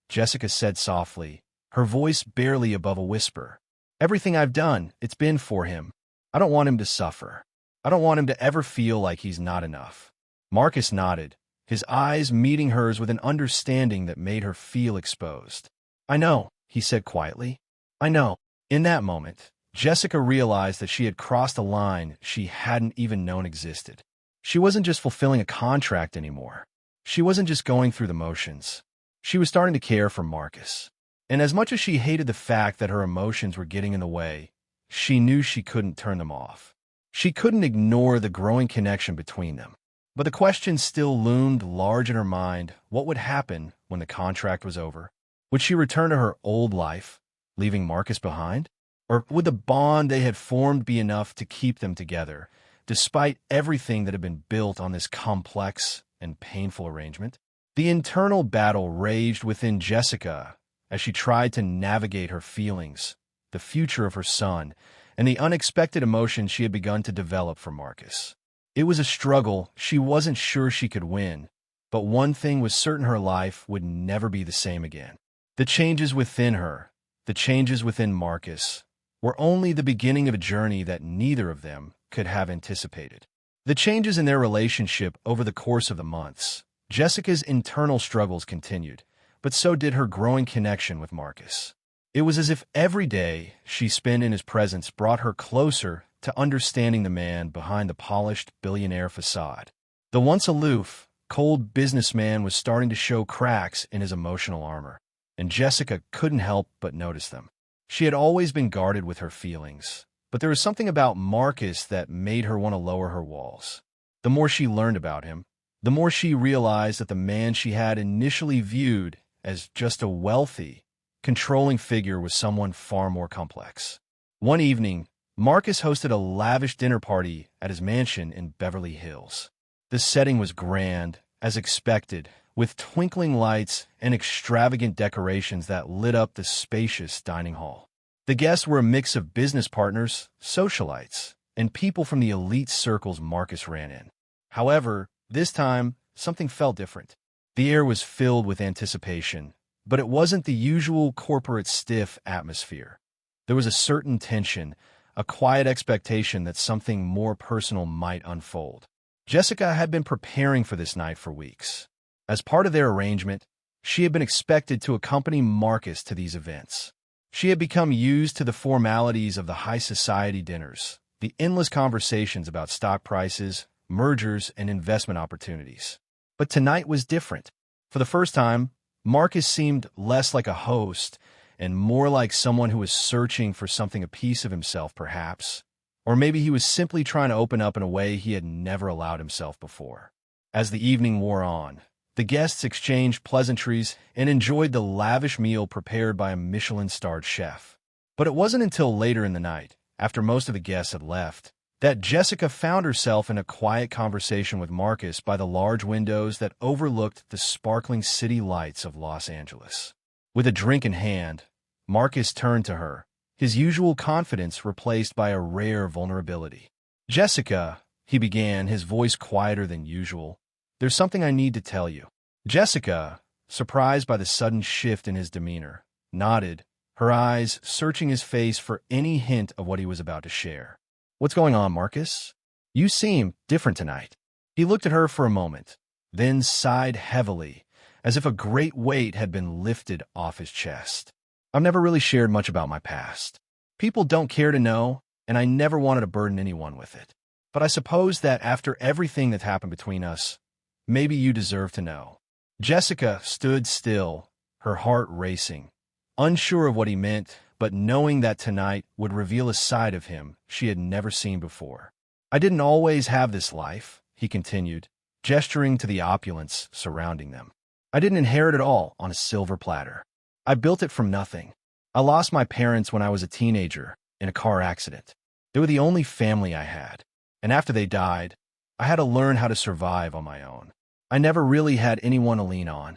Jessica said softly, her voice barely above a whisper. "Everything I've done, it's been for him. I don't want him to suffer. I don't want him to ever feel like he's not enough." Marcus nodded, his eyes meeting hers with an understanding that made her feel exposed. "I know," he said quietly. "I know." In that moment, Jessica realized that she had crossed a line she hadn't even known existed. She wasn't just fulfilling a contract anymore. She wasn't just going through the motions. She was starting to care for Marcus. And as much as she hated the fact that her emotions were getting in the way, she knew she couldn't turn them off. She couldn't ignore the growing connection between them. But the question still loomed large in her mind: what would happen when the contract was over? Would she return to her old life, leaving Marcus behind? Or would the bond they had formed be enough to keep them together, despite everything that had been built on this complex and painful arrangement? The internal battle raged within Jessica as she tried to navigate her feelings, the future of her son, and the unexpected emotions she had begun to develop for Marcus. It was a struggle she wasn't sure she could win, but one thing was certain: her life would never be the same again. The changes within her, the changes within Marcus, were only the beginning of a journey that neither of them could have anticipated. The changes in their relationship over the course of the months, Jessica's internal struggles continued, but so did her growing connection with Marcus. It was as if every day she spent in his presence brought her closer to understanding the man behind the polished billionaire facade. The once aloof, cold businessman was starting to show cracks in his emotional armor, and Jessica couldn't help but notice them. She had always been guarded with her feelings, but there was something about Marcus that made her want to lower her walls. The more she learned about him, the more she realized that the man she had initially viewed as just a wealthy, controlling figure was someone far more complex. One evening, Marcus hosted a lavish dinner party at his mansion in Beverly Hills. The setting was grand, as expected, with twinkling lights and extravagant decorations that lit up the spacious dining hall. The guests were a mix of business partners, socialites, and people from the elite circles Marcus ran in. However, this time, something felt different. The air was filled with anticipation, but it wasn't the usual corporate stiff atmosphere. There was a certain tension, a quiet expectation that something more personal might unfold. Jessica had been preparing for this night for weeks. As part of their arrangement, she had been expected to accompany Marcus to these events. She had become used to the formalities of the high society dinners, the endless conversations about stock prices, mergers, and investment opportunities. But tonight was different. For the first time, Marcus seemed less like a host and more like someone who was searching for something, a piece of himself, perhaps. Or maybe he was simply trying to open up in a way he had never allowed himself before. As the evening wore on, the guests exchanged pleasantries and enjoyed the lavish meal prepared by a Michelin-starred chef. But it wasn't until later in the night, after most of the guests had left, that Jessica found herself in a quiet conversation with Marcus by the large windows that overlooked the sparkling city lights of Los Angeles. With a drink in hand, Marcus turned to her, his usual confidence replaced by a rare vulnerability. "Jessica," he began, his voice quieter than usual, "there's something I need to tell you." Jessica, surprised by the sudden shift in his demeanor, nodded, her eyes searching his face for any hint of what he was about to share. "What's going on, Marcus? You seem different tonight." He looked at her for a moment, then sighed heavily, as if a great weight had been lifted off his chest. "I've never really shared much about my past. People don't care to know, and I never wanted to burden anyone with it. But I suppose that after everything that happened between us, maybe you deserve to know." Jessica stood still, her heart racing, unsure of what he meant, but knowing that tonight would reveal a side of him she had never seen before. "I didn't always have this life," he continued, gesturing to the opulence surrounding them. "I didn't inherit it all on a silver platter. I built it from nothing. I lost my parents when I was a teenager in a car accident. They were the only family I had, and after they died, I had to learn how to survive on my own. I never really had anyone to lean on."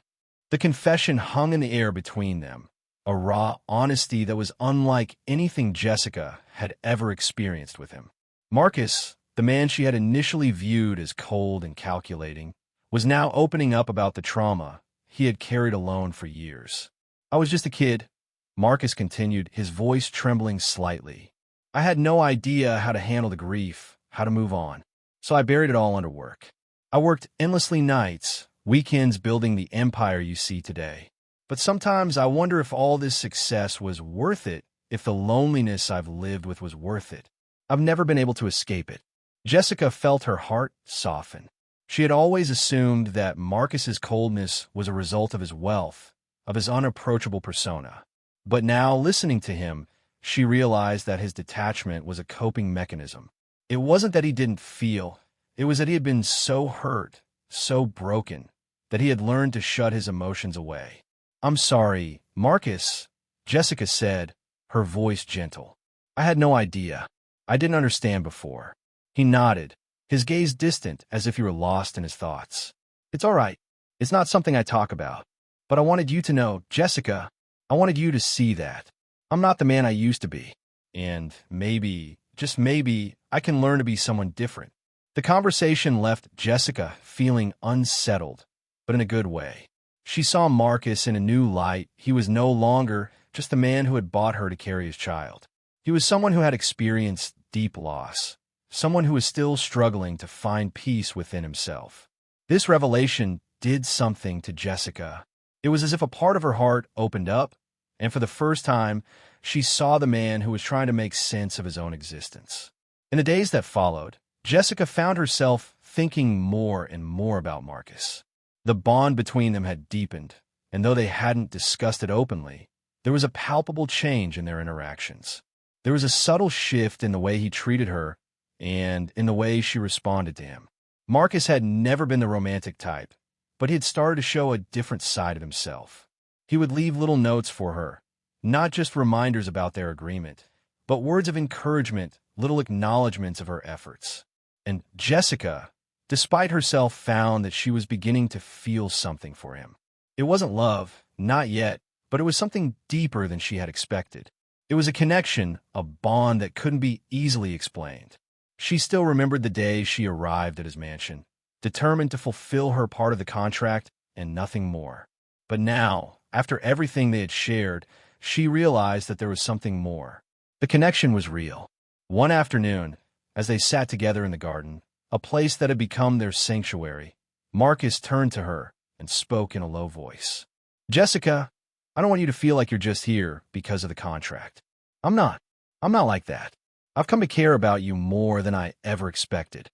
The confession hung in the air between them, a raw honesty that was unlike anything Jessica had ever experienced with him. Marcus, the man she had initially viewed as cold and calculating, was now opening up about the trauma he had carried alone for years. "I was just a kid," Marcus continued, his voice trembling slightly. "I had no idea how to handle the grief, how to move on. So I buried it all under work. I worked endlessly nights, weekends building the empire you see today. But sometimes I wonder if all this success was worth it, if the loneliness I've lived with was worth it. I've never been able to escape it." Jessica felt her heart soften. She had always assumed that Marcus's coldness was a result of his wealth, of his unapproachable persona. But now, listening to him, she realized that his detachment was a coping mechanism. It wasn't that he didn't feel, it was that he had been so hurt, so broken, that he had learned to shut his emotions away. "I'm sorry, Marcus," Jessica said, her voice gentle. "I had no idea. I didn't understand before." He nodded, his gaze distant as if he were lost in his thoughts. "It's all right. It's not something I talk about. But I wanted you to know, Jessica, I wanted you to see that. I'm not the man I used to be. And maybe, just maybe, I can learn to be someone different." The conversation left Jessica feeling unsettled, but in a good way. She saw Marcus in a new light. He was no longer just the man who had bought her to carry his child. He was someone who had experienced deep loss, someone who was still struggling to find peace within himself. This revelation did something to Jessica. It was as if a part of her heart opened up, and for the first time, she saw the man who was trying to make sense of his own existence. In the days that followed, Jessica found herself thinking more and more about Marcus. The bond between them had deepened, and though they hadn't discussed it openly, there was a palpable change in their interactions. There was a subtle shift in the way he treated her and in the way she responded to him. Marcus had never been the romantic type, but he had started to show a different side of himself. He would leave little notes for her, not just reminders about their agreement, but words of encouragement, little acknowledgments of her efforts. And Jessica, despite herself, found that she was beginning to feel something for him. It wasn't love, not yet, but it was something deeper than she had expected. It was a connection, a bond that couldn't be easily explained. She still remembered the day she arrived at his mansion, determined to fulfill her part of the contract and nothing more. But now, after everything they had shared, she realized that there was something more. The connection was real. One afternoon, as they sat together in the garden, a place that had become their sanctuary, Marcus turned to her and spoke in a low voice. "Jessica, I don't want you to feel like you're just here because of the contract. I'm not. I'm not like that. I've come to care about you more than I ever expected."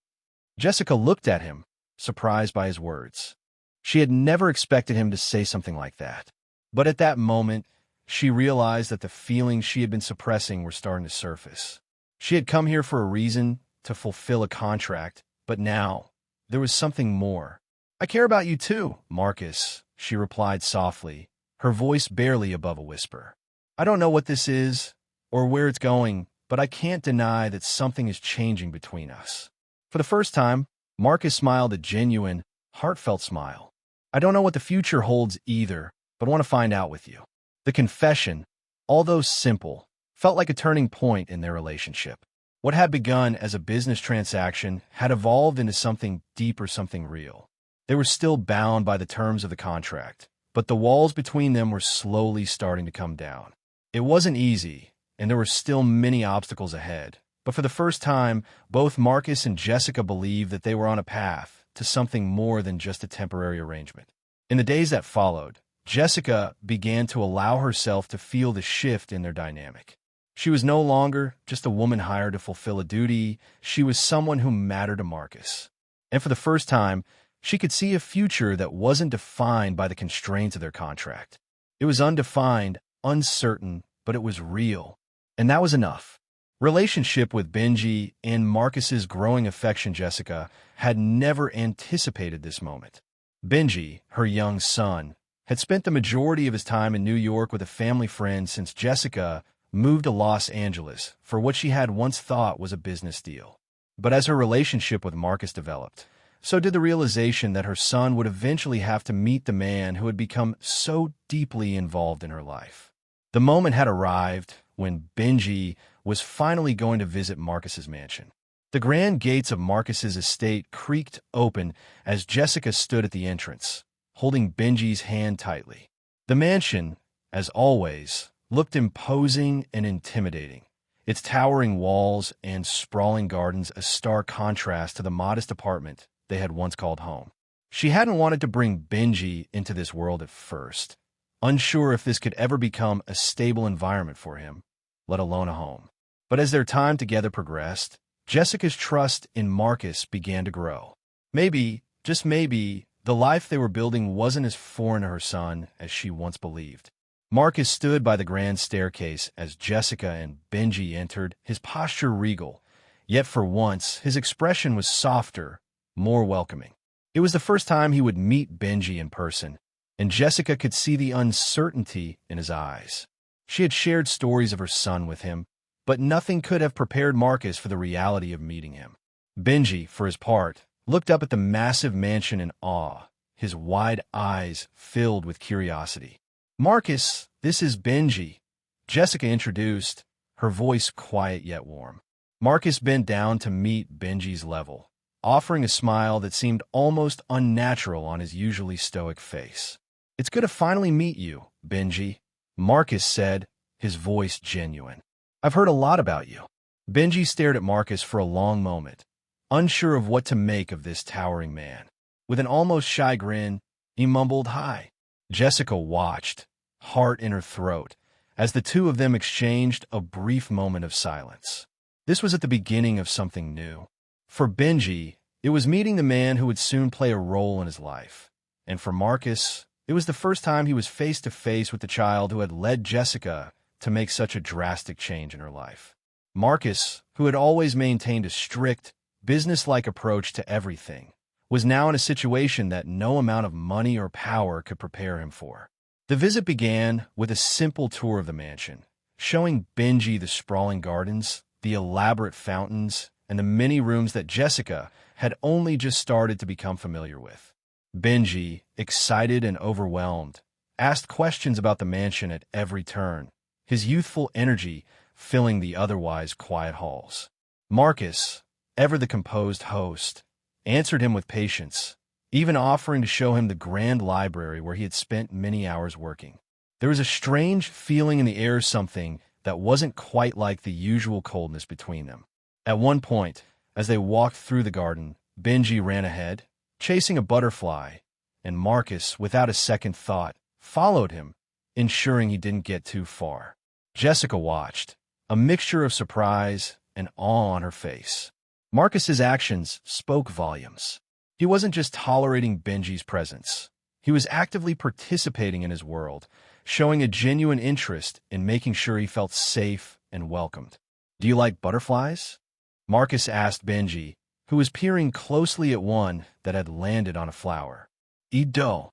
Jessica looked at him, surprised by his words. She had never expected him to say something like that. But at that moment, she realized that the feelings she had been suppressing were starting to surface. She had come here for a reason, to fulfill a contract, but now, there was something more. "I care about you too, Marcus," she replied softly, her voice barely above a whisper. "I don't know what this is, or where it's going, but I can't deny that something is changing between us." For the first time, Marcus smiled a genuine, heartfelt smile. "I don't know what the future holds either, but want to find out with you." The confession, although simple, felt like a turning point in their relationship. What had begun as a business transaction had evolved into something deeper, something real. They were still bound by the terms of the contract, but the walls between them were slowly starting to come down. It wasn't easy, and there were still many obstacles ahead, but for the first time, both Marcus and Jessica believed that they were on a path to something more than just a temporary arrangement. In the days that followed, Jessica began to allow herself to feel the shift in their dynamic. She was no longer just a woman hired to fulfill a duty. She was someone who mattered to Marcus. And for the first time, she could see a future that wasn't defined by the constraints of their contract. It was undefined, uncertain, but it was real. And that was enough. Relationship with Benji and Marcus's growing affection, Jessica had never anticipated this moment. Benji, her young son, had spent the majority of his time in New York with a family friend since Jessica moved to Los Angeles for what she had once thought was a business deal. But as her relationship with Marcus developed, so did the realization that her son would eventually have to meet the man who had become so deeply involved in her life. The moment had arrived when Benji was finally going to visit Marcus's mansion. The grand gates of Marcus's estate creaked open as Jessica stood at the entrance, holding Benji's hand tightly. The mansion, as always, looked imposing and intimidating, its towering walls and sprawling gardens a stark contrast to the modest apartment they had once called home. She hadn't wanted to bring Benji into this world at first, unsure if this could ever become a stable environment for him, let alone a home. But as their time together progressed, Jessica's trust in Marcus began to grow. Maybe, just maybe, the life they were building wasn't as foreign to her son as she once believed. Marcus stood by the grand staircase as Jessica and Benji entered, his posture regal, yet for once his expression was softer, more welcoming. It was the first time he would meet Benji in person, and Jessica could see the uncertainty in his eyes. She had shared stories of her son with him, but nothing could have prepared Marcus for the reality of meeting him. Benji, for his part, looked up at the massive mansion in awe, his wide eyes filled with curiosity. "Marcus, this is Benji," Jessica introduced, her voice quiet yet warm. Marcus bent down to meet Benji's level, offering a smile that seemed almost unnatural on his usually stoic face. "It's good to finally meet you, Benji," Marcus said, his voice genuine. "I've heard a lot about you." Benji stared at Marcus for a long moment, unsure of what to make of this towering man. With an almost shy grin, he mumbled, "Hi." Jessica watched, heart in her throat, as the two of them exchanged a brief moment of silence. This was at the beginning of something new. For Benji, it was meeting the man who would soon play a role in his life. And for Marcus, it was the first time he was face to face with the child who had led Jessica to make such a drastic change in her life. Marcus, who had always maintained a strict, business-like approach to everything, was now in a situation that no amount of money or power could prepare him for. The visit began with a simple tour of the mansion, showing Benji the sprawling gardens, the elaborate fountains, and the many rooms that Jessica had only just started to become familiar with. Benji, excited and overwhelmed, asked questions about the mansion at every turn, his youthful energy filling the otherwise quiet halls. Marcus, ever the composed host, answered him with patience, even offering to show him the grand library where he had spent many hours working. There was a strange feeling in the air, something that wasn't quite like the usual coldness between them. At one point, as they walked through the garden, Benji ran ahead, chasing a butterfly, and Marcus, without a second thought, followed him, ensuring he didn't get too far. Jessica watched, a mixture of surprise and awe on her face. Marcus's actions spoke volumes. He wasn't just tolerating Benji's presence. He was actively participating in his world, showing a genuine interest in making sure he felt safe and welcomed. "Do you like butterflies?" Marcus asked Benji, who was peering closely at one that had landed on a flower. "I do,"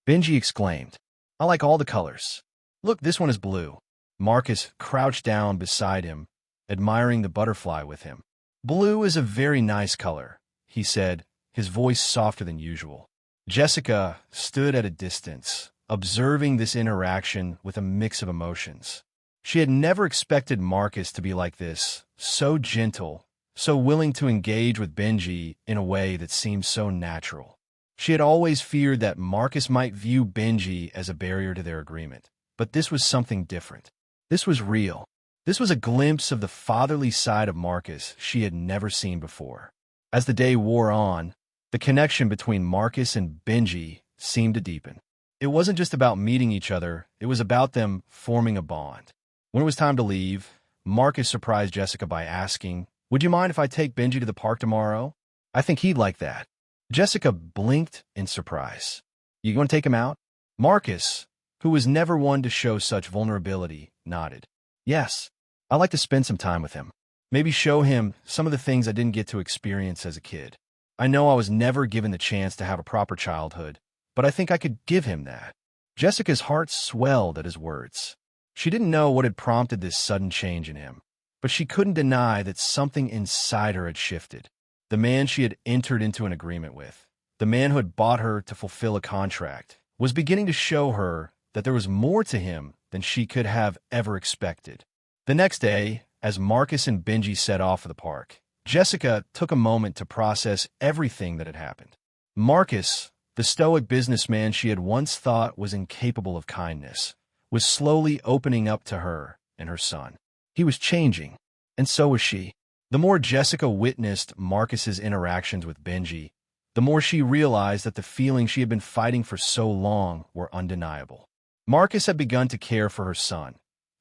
Benji exclaimed. "I like all the colors. Look, this one is blue." Marcus crouched down beside him, admiring the butterfly with him. "Blue is a very nice color," he said, his voice softer than usual. Jessica stood at a distance, observing this interaction with a mix of emotions. She had never expected Marcus to be like this, so gentle, so willing to engage with Benji in a way that seemed so natural. She had always feared that Marcus might view Benji as a barrier to their agreement, but this was something different. This was real. This was a glimpse of the fatherly side of Marcus she had never seen before. As the day wore on, the connection between Marcus and Benji seemed to deepen. It wasn't just about meeting each other, it was about them forming a bond. When it was time to leave, Marcus surprised Jessica by asking, "Would you mind if I take Benji to the park tomorrow? I think he'd like that." Jessica blinked in surprise. "You going to take him out?" Marcus, who was never one to show such vulnerability, nodded. "Yes, I'd like to spend some time with him. Maybe show him some of the things I didn't get to experience as a kid. I know I was never given the chance to have a proper childhood, but I think I could give him that." Jessica's heart swelled at his words. She didn't know what had prompted this sudden change in him, but she couldn't deny that something inside her had shifted. The man she had entered into an agreement with, the man who had bought her to fulfill a contract, was beginning to show her that there was more to him than she could have ever expected. The next day, as Marcus and Benji set off for the park, Jessica took a moment to process everything that had happened. Marcus, the stoic businessman she had once thought was incapable of kindness, was slowly opening up to her and her son. He was changing, and so was she. The more Jessica witnessed Marcus's interactions with Benji, the more she realized that the feelings she had been fighting for so long were undeniable. Marcus had begun to care for her son,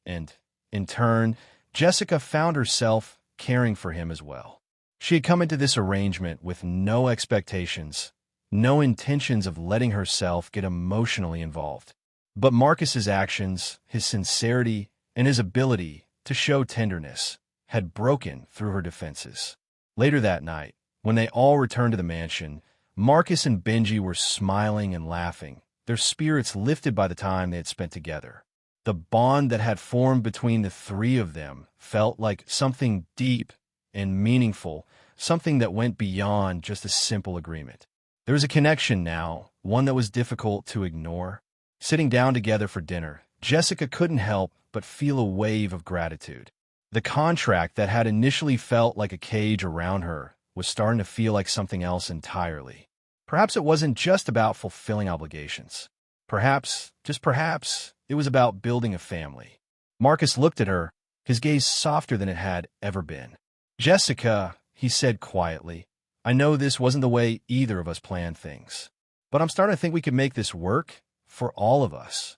and, in turn, Jessica found herself caring for him as well. She had come into this arrangement with no expectations, no intentions of letting herself get emotionally involved. But Marcus's actions, his sincerity, and his ability to show tenderness had broken through her defenses. Later that night, when they all returned to the mansion, Marcus and Benji were smiling and laughing, their spirits lifted by the time they had spent together. The bond that had formed between the three of them felt like something deep and meaningful, something that went beyond just a simple agreement. There was a connection now, one that was difficult to ignore. Sitting down together for dinner, Jessica couldn't help but feel a wave of gratitude. The contract that had initially felt like a cage around her was starting to feel like something else entirely. Perhaps it wasn't just about fulfilling obligations. Perhaps, just perhaps, it was about building a family. Marcus looked at her, his gaze softer than it had ever been. "Jessica," he said quietly, "I know this wasn't the way either of us planned things, but I'm starting to think we could make this work for all of us."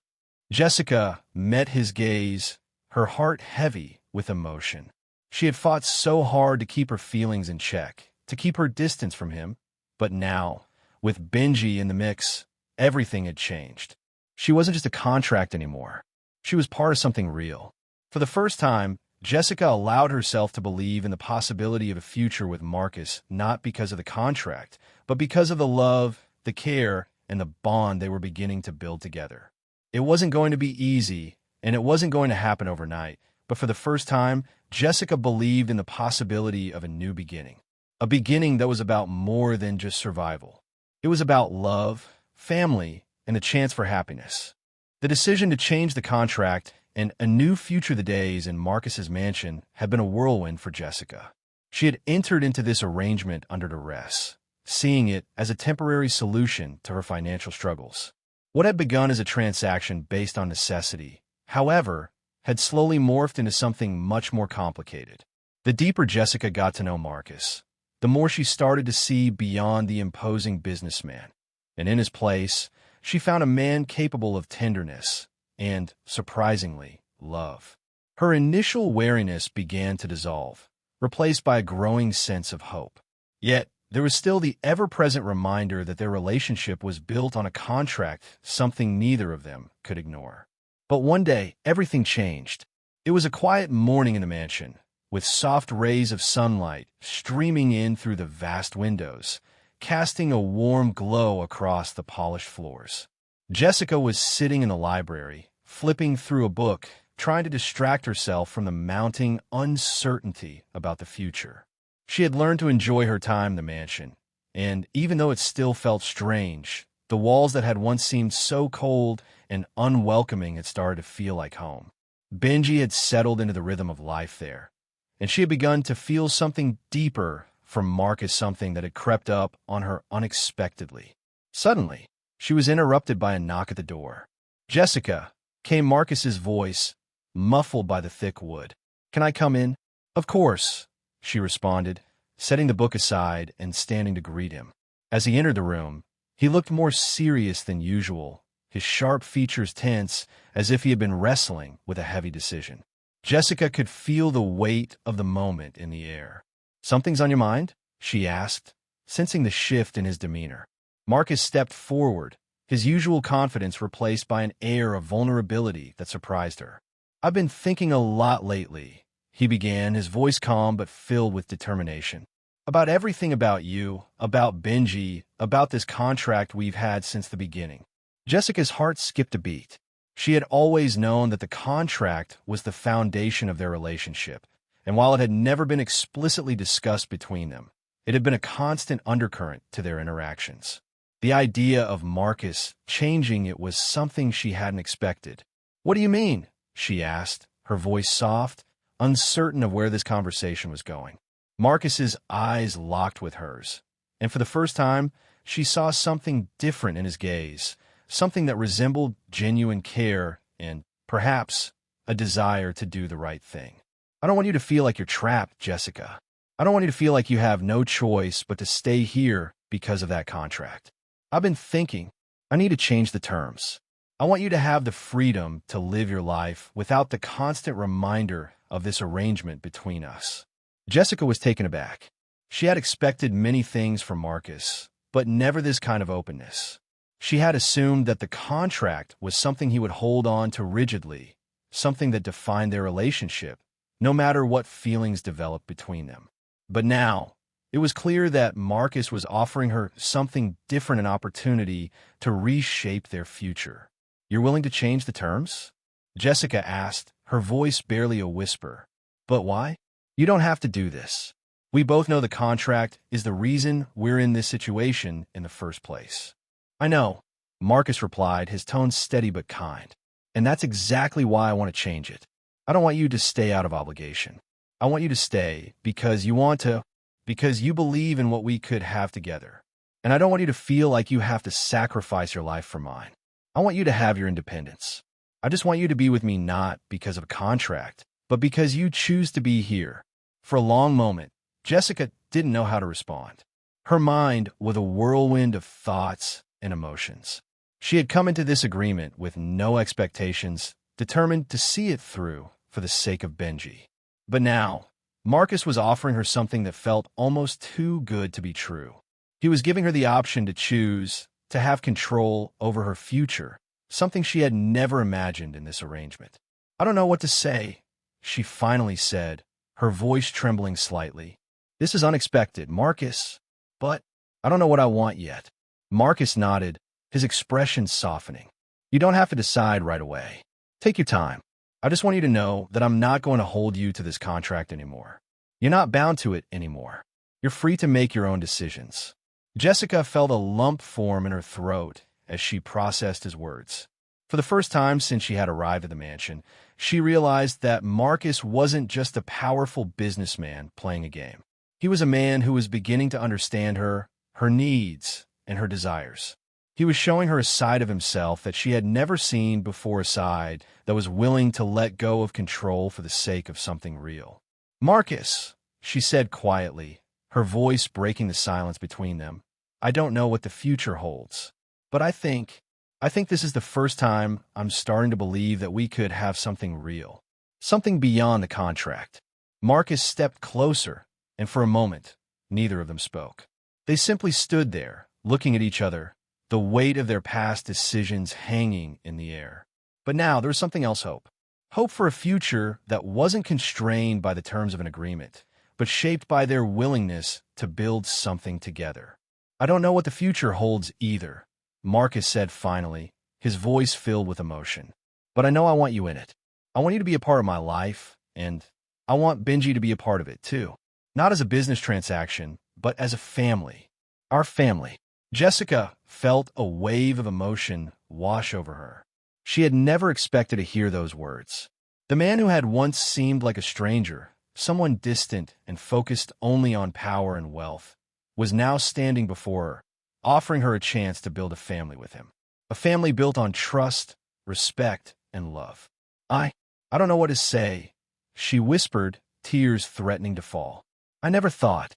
Jessica met his gaze, her heart heavy with emotion. She had fought so hard to keep her feelings in check, to keep her distance from him, but now, with Benji in the mix, everything had changed. She wasn't just a contract anymore. She was part of something real. For the first time, Jessica allowed herself to believe in the possibility of a future with Marcus, not because of the contract, but because of the love, the care, and the bond they were beginning to build together. It wasn't going to be easy, and it wasn't going to happen overnight, but for the first time, Jessica believed in the possibility of a new beginning. A beginning that was about more than just survival. It was about love, family, and a chance for happiness. The decision to change the contract and a new future the days in Marcus's mansion had been a whirlwind for Jessica. She had entered into this arrangement under duress, seeing it as a temporary solution to her financial struggles. What had begun as a transaction based on necessity, however, had slowly morphed into something much more complicated. The deeper Jessica got to know Marcus, the more she started to see beyond the imposing businessman. And in his place, she found a man capable of tenderness and, surprisingly, love. Her initial wariness began to dissolve, replaced by a growing sense of hope. Yet, there was still the ever-present reminder that their relationship was built on a contract, something neither of them could ignore. But one day, everything changed. It was a quiet morning in the mansion, with soft rays of sunlight streaming in through the vast windows, casting a warm glow across the polished floors. Jessica was sitting in the library, flipping through a book, trying to distract herself from the mounting uncertainty about the future. She had learned to enjoy her time in the mansion, and even though it still felt strange, the walls that had once seemed so cold and unwelcoming had started to feel like home. Benji had settled into the rhythm of life there, and she had begun to feel something deeper from Marcus, something that had crept up on her unexpectedly. Suddenly, she was interrupted by a knock at the door. "Jessica," came Marcus's voice, muffled by the thick wood. "Can I come in?" "Of course," she responded, setting the book aside and standing to greet him. As he entered the room, he looked more serious than usual, his sharp features tense as if he had been wrestling with a heavy decision. Jessica could feel the weight of the moment in the air. "Something's on your mind?" she asked, sensing the shift in his demeanor. Marcus stepped forward, his usual confidence replaced by an air of vulnerability that surprised her. "I've been thinking a lot lately," he began, his voice calm but filled with determination. "About everything, about you, about Benji, about this contract we've had since the beginning." Jessica's heart skipped a beat. She had always known that the contract was the foundation of their relationship, and while it had never been explicitly discussed between them, it had been a constant undercurrent to their interactions. The idea of Marcus changing it was something she hadn't expected. "What do you mean?" she asked, her voice soft, uncertain of where this conversation was going. Marcus's eyes locked with hers, and for the first time, she saw something different in his gaze, something that resembled genuine care and, perhaps, a desire to do the right thing. "I don't want you to feel like you're trapped, Jessica. I don't want you to feel like you have no choice but to stay here because of that contract. I've been thinking, I need to change the terms. I want you to have the freedom to live your life without the constant reminder of this arrangement between us." Jessica was taken aback. She had expected many things from Marcus, but never this kind of openness. She had assumed that the contract was something he would hold on to rigidly, something that defined their relationship, no matter what feelings developed between them. But now, it was clear that Marcus was offering her something different, an opportunity to reshape their future. "You're willing to change the terms?" Jessica asked, her voice barely a whisper. "But why?" "You don't have to do this. We both know the contract is the reason we're in this situation in the first place." "I know," Marcus replied, his tone steady but kind. "And that's exactly why I want to change it. I don't want you to stay out of obligation. I want you to stay because you want to, because you believe in what we could have together. And I don't want you to feel like you have to sacrifice your life for mine. I want you to have your independence. I just want you to be with me not because of a contract, but because you choose to be here." For a long moment, Jessica didn't know how to respond. Her mind was a whirlwind of thoughts and emotions. She had come into this agreement with no expectations, determined to see it through for the sake of Benji. But now, Marcus was offering her something that felt almost too good to be true. He was giving her the option to choose, to have control over her future, something she had never imagined in this arrangement. "I don't know what to say," she finally said, her voice trembling slightly. "This is unexpected, Marcus, but I don't know what I want yet. Marcus nodded, his expression softening. You don't have to decide right away. Take your time. I just want you to know that I'm not going to hold you to this contract anymore. You're not bound to it anymore. You're free to make your own decisions. Jessica felt a lump form in her throat as she processed his words. For the first time since she had arrived at the mansion, she realized that Marcus wasn't just a powerful businessman playing a game. He was a man who was beginning to understand her needs, and her desires. He was showing her a side of himself that she had never seen before, a side that was willing to let go of control for the sake of something real. Marcus, she said quietly, her voice breaking the silence between them, I don't know what the future holds, but I think this is the first time I'm starting to believe that we could have something real, something beyond the contract. Marcus stepped closer, and for a moment, neither of them spoke. They simply stood there, looking at each other, the weight of their past decisions hanging in the air. But now there was something else: hope. Hope for a future that wasn't constrained by the terms of an agreement, but shaped by their willingness to build something together. I don't know what the future holds either, Marcus said finally, his voice filled with emotion. But I know I want you in it. I want you to be a part of my life, and I want Benji to be a part of it too. Not as a business transaction, but as a family. Our family. Jessica felt a wave of emotion wash over her. She had never expected to hear those words. The man who had once seemed like a stranger, someone distant and focused only on power and wealth, was now standing before her, offering her a chance to build a family with him. A family built on trust, respect, and love. I don't know what to say, she whispered, tears threatening to fall. I never thought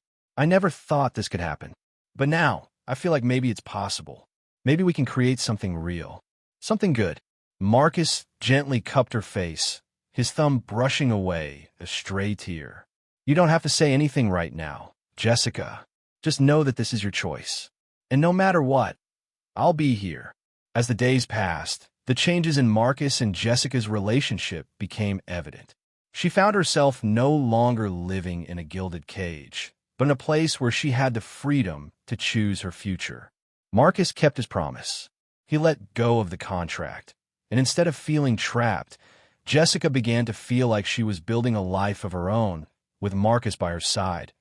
this could happen. But now, I feel like maybe it's possible. Maybe we can create something real. Something good. Marcus gently cupped her face, his thumb brushing away a stray tear. You don't have to say anything right now, Jessica. Just know that this is your choice. And no matter what, I'll be here. As the days passed, the changes in Marcus and Jessica's relationship became evident. She found herself no longer living in a gilded cage, but in a place where she had the freedom to choose her future. Marcus kept his promise. He let go of the contract, and instead of feeling trapped, Jessica began to feel like she was building a life of her own, with Marcus by her side,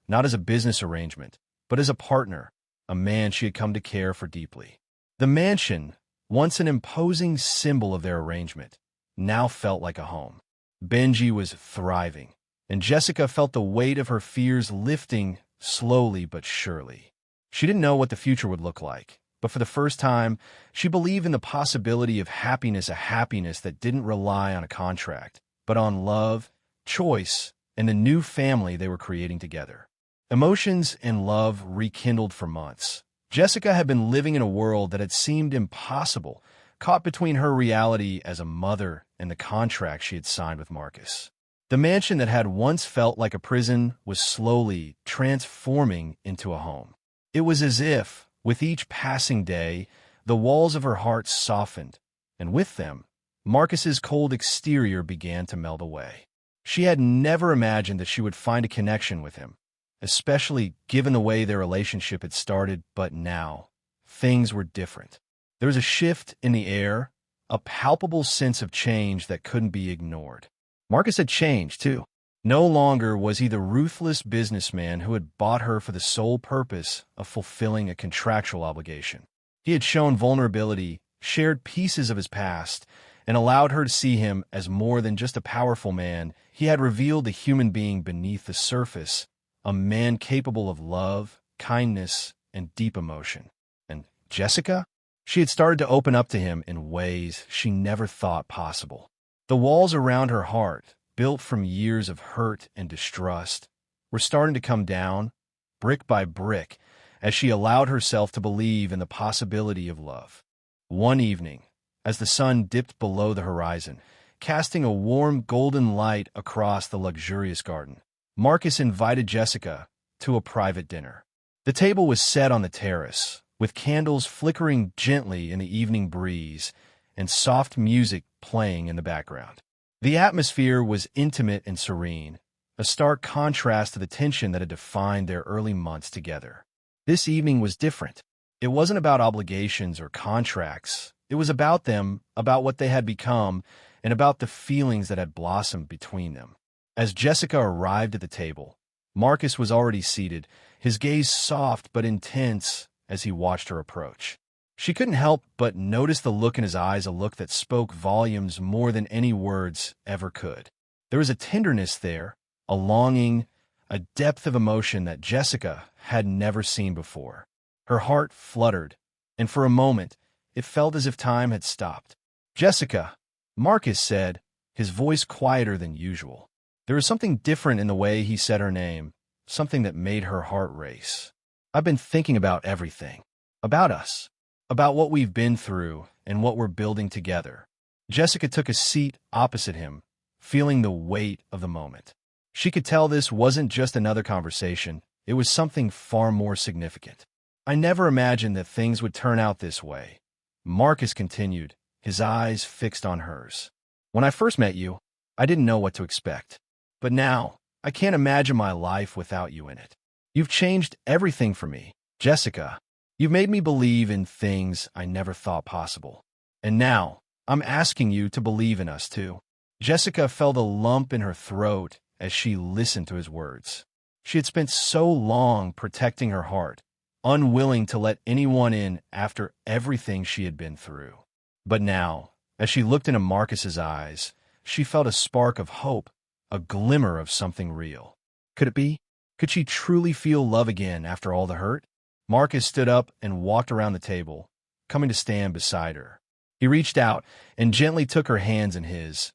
not as a business arrangement, but as a partner, a man she had come to care for deeply. The mansion, once an imposing symbol of their arrangement, now felt like a home. Benji was thriving, and Jessica felt the weight of her fears lifting slowly but surely. She didn't know what the future would look like, but for the first time, she believed in the possibility of happiness, a happiness that didn't rely on a contract, but on love, choice, and the new family they were creating together. Emotions and love rekindled for months. Jessica had been living in a world that had seemed impossible, caught between her reality as a mother and the contract she had signed with Marcus. The mansion that had once felt like a prison was slowly transforming into a home. It was as if, with each passing day, the walls of her heart softened, and with them, Marcus's cold exterior began to melt away. She had never imagined that she would find a connection with him, especially given the way their relationship had started, but now, things were different. There was a shift in the air, a palpable sense of change that couldn't be ignored. Marcus had changed, too. No longer was he the ruthless businessman who had bought her for the sole purpose of fulfilling a contractual obligation. He had shown vulnerability, shared pieces of his past, and allowed her to see him as more than just a powerful man. He had revealed the human being beneath the surface, a man capable of love, kindness, and deep emotion. And Jessica? She had started to open up to him in ways she never thought possible. The walls around her heart, built from years of hurt and distrust, were starting to come down, brick by brick, as she allowed herself to believe in the possibility of love. One evening, as the sun dipped below the horizon, casting a warm golden light across the luxurious garden, Marcus invited Jessica to a private dinner. The table was set on the terrace, with candles flickering gently in the evening breeze and soft music playing in the background. The atmosphere was intimate and serene, a stark contrast to the tension that had defined their early months together. This evening was different. It wasn't about obligations or contracts. It was about them, about what they had become, and about the feelings that had blossomed between them. As Jessica arrived at the table, Marcus was already seated, his gaze soft but intense as he watched her approach. She couldn't help but notice the look in his eyes, a look that spoke volumes more than any words ever could. There was a tenderness there, a longing, a depth of emotion that Jessica had never seen before. Her heart fluttered, and for a moment, it felt as if time had stopped. "Jessica," Marcus said, his voice quieter than usual. There was something different in the way he said her name, something that made her heart race. "I've been thinking about everything. About us. About what we've been through and what we're building together." Jessica took a seat opposite him, feeling the weight of the moment. She could tell this wasn't just another conversation, it was something far more significant. "I never imagined that things would turn out this way," Marcus continued, his eyes fixed on hers. "When I first met you, I didn't know what to expect. But now, I can't imagine my life without you in it. You've changed everything for me, Jessica. You've made me believe in things I never thought possible. And now, I'm asking you to believe in us too." Jessica felt a lump in her throat as she listened to his words. She had spent so long protecting her heart, unwilling to let anyone in after everything she had been through. But now, as she looked into Marcus's eyes, she felt a spark of hope, a glimmer of something real. Could it be? Could she truly feel love again after all the hurt? Marcus stood up and walked around the table, coming to stand beside her. He reached out and gently took her hands in his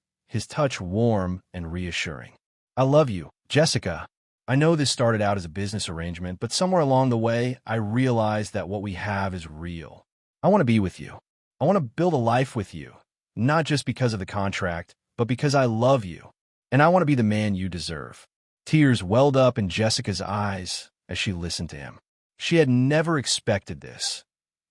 touch warm and reassuring. "I love you, Jessica. I know this started out as a business arrangement, but somewhere along the way, I realized that what we have is real. I want to be with you. I want to build a life with you, not just because of the contract, but because I love you, and I want to be the man you deserve." Tears welled up in Jessica's eyes as she listened to him. She had never expected this.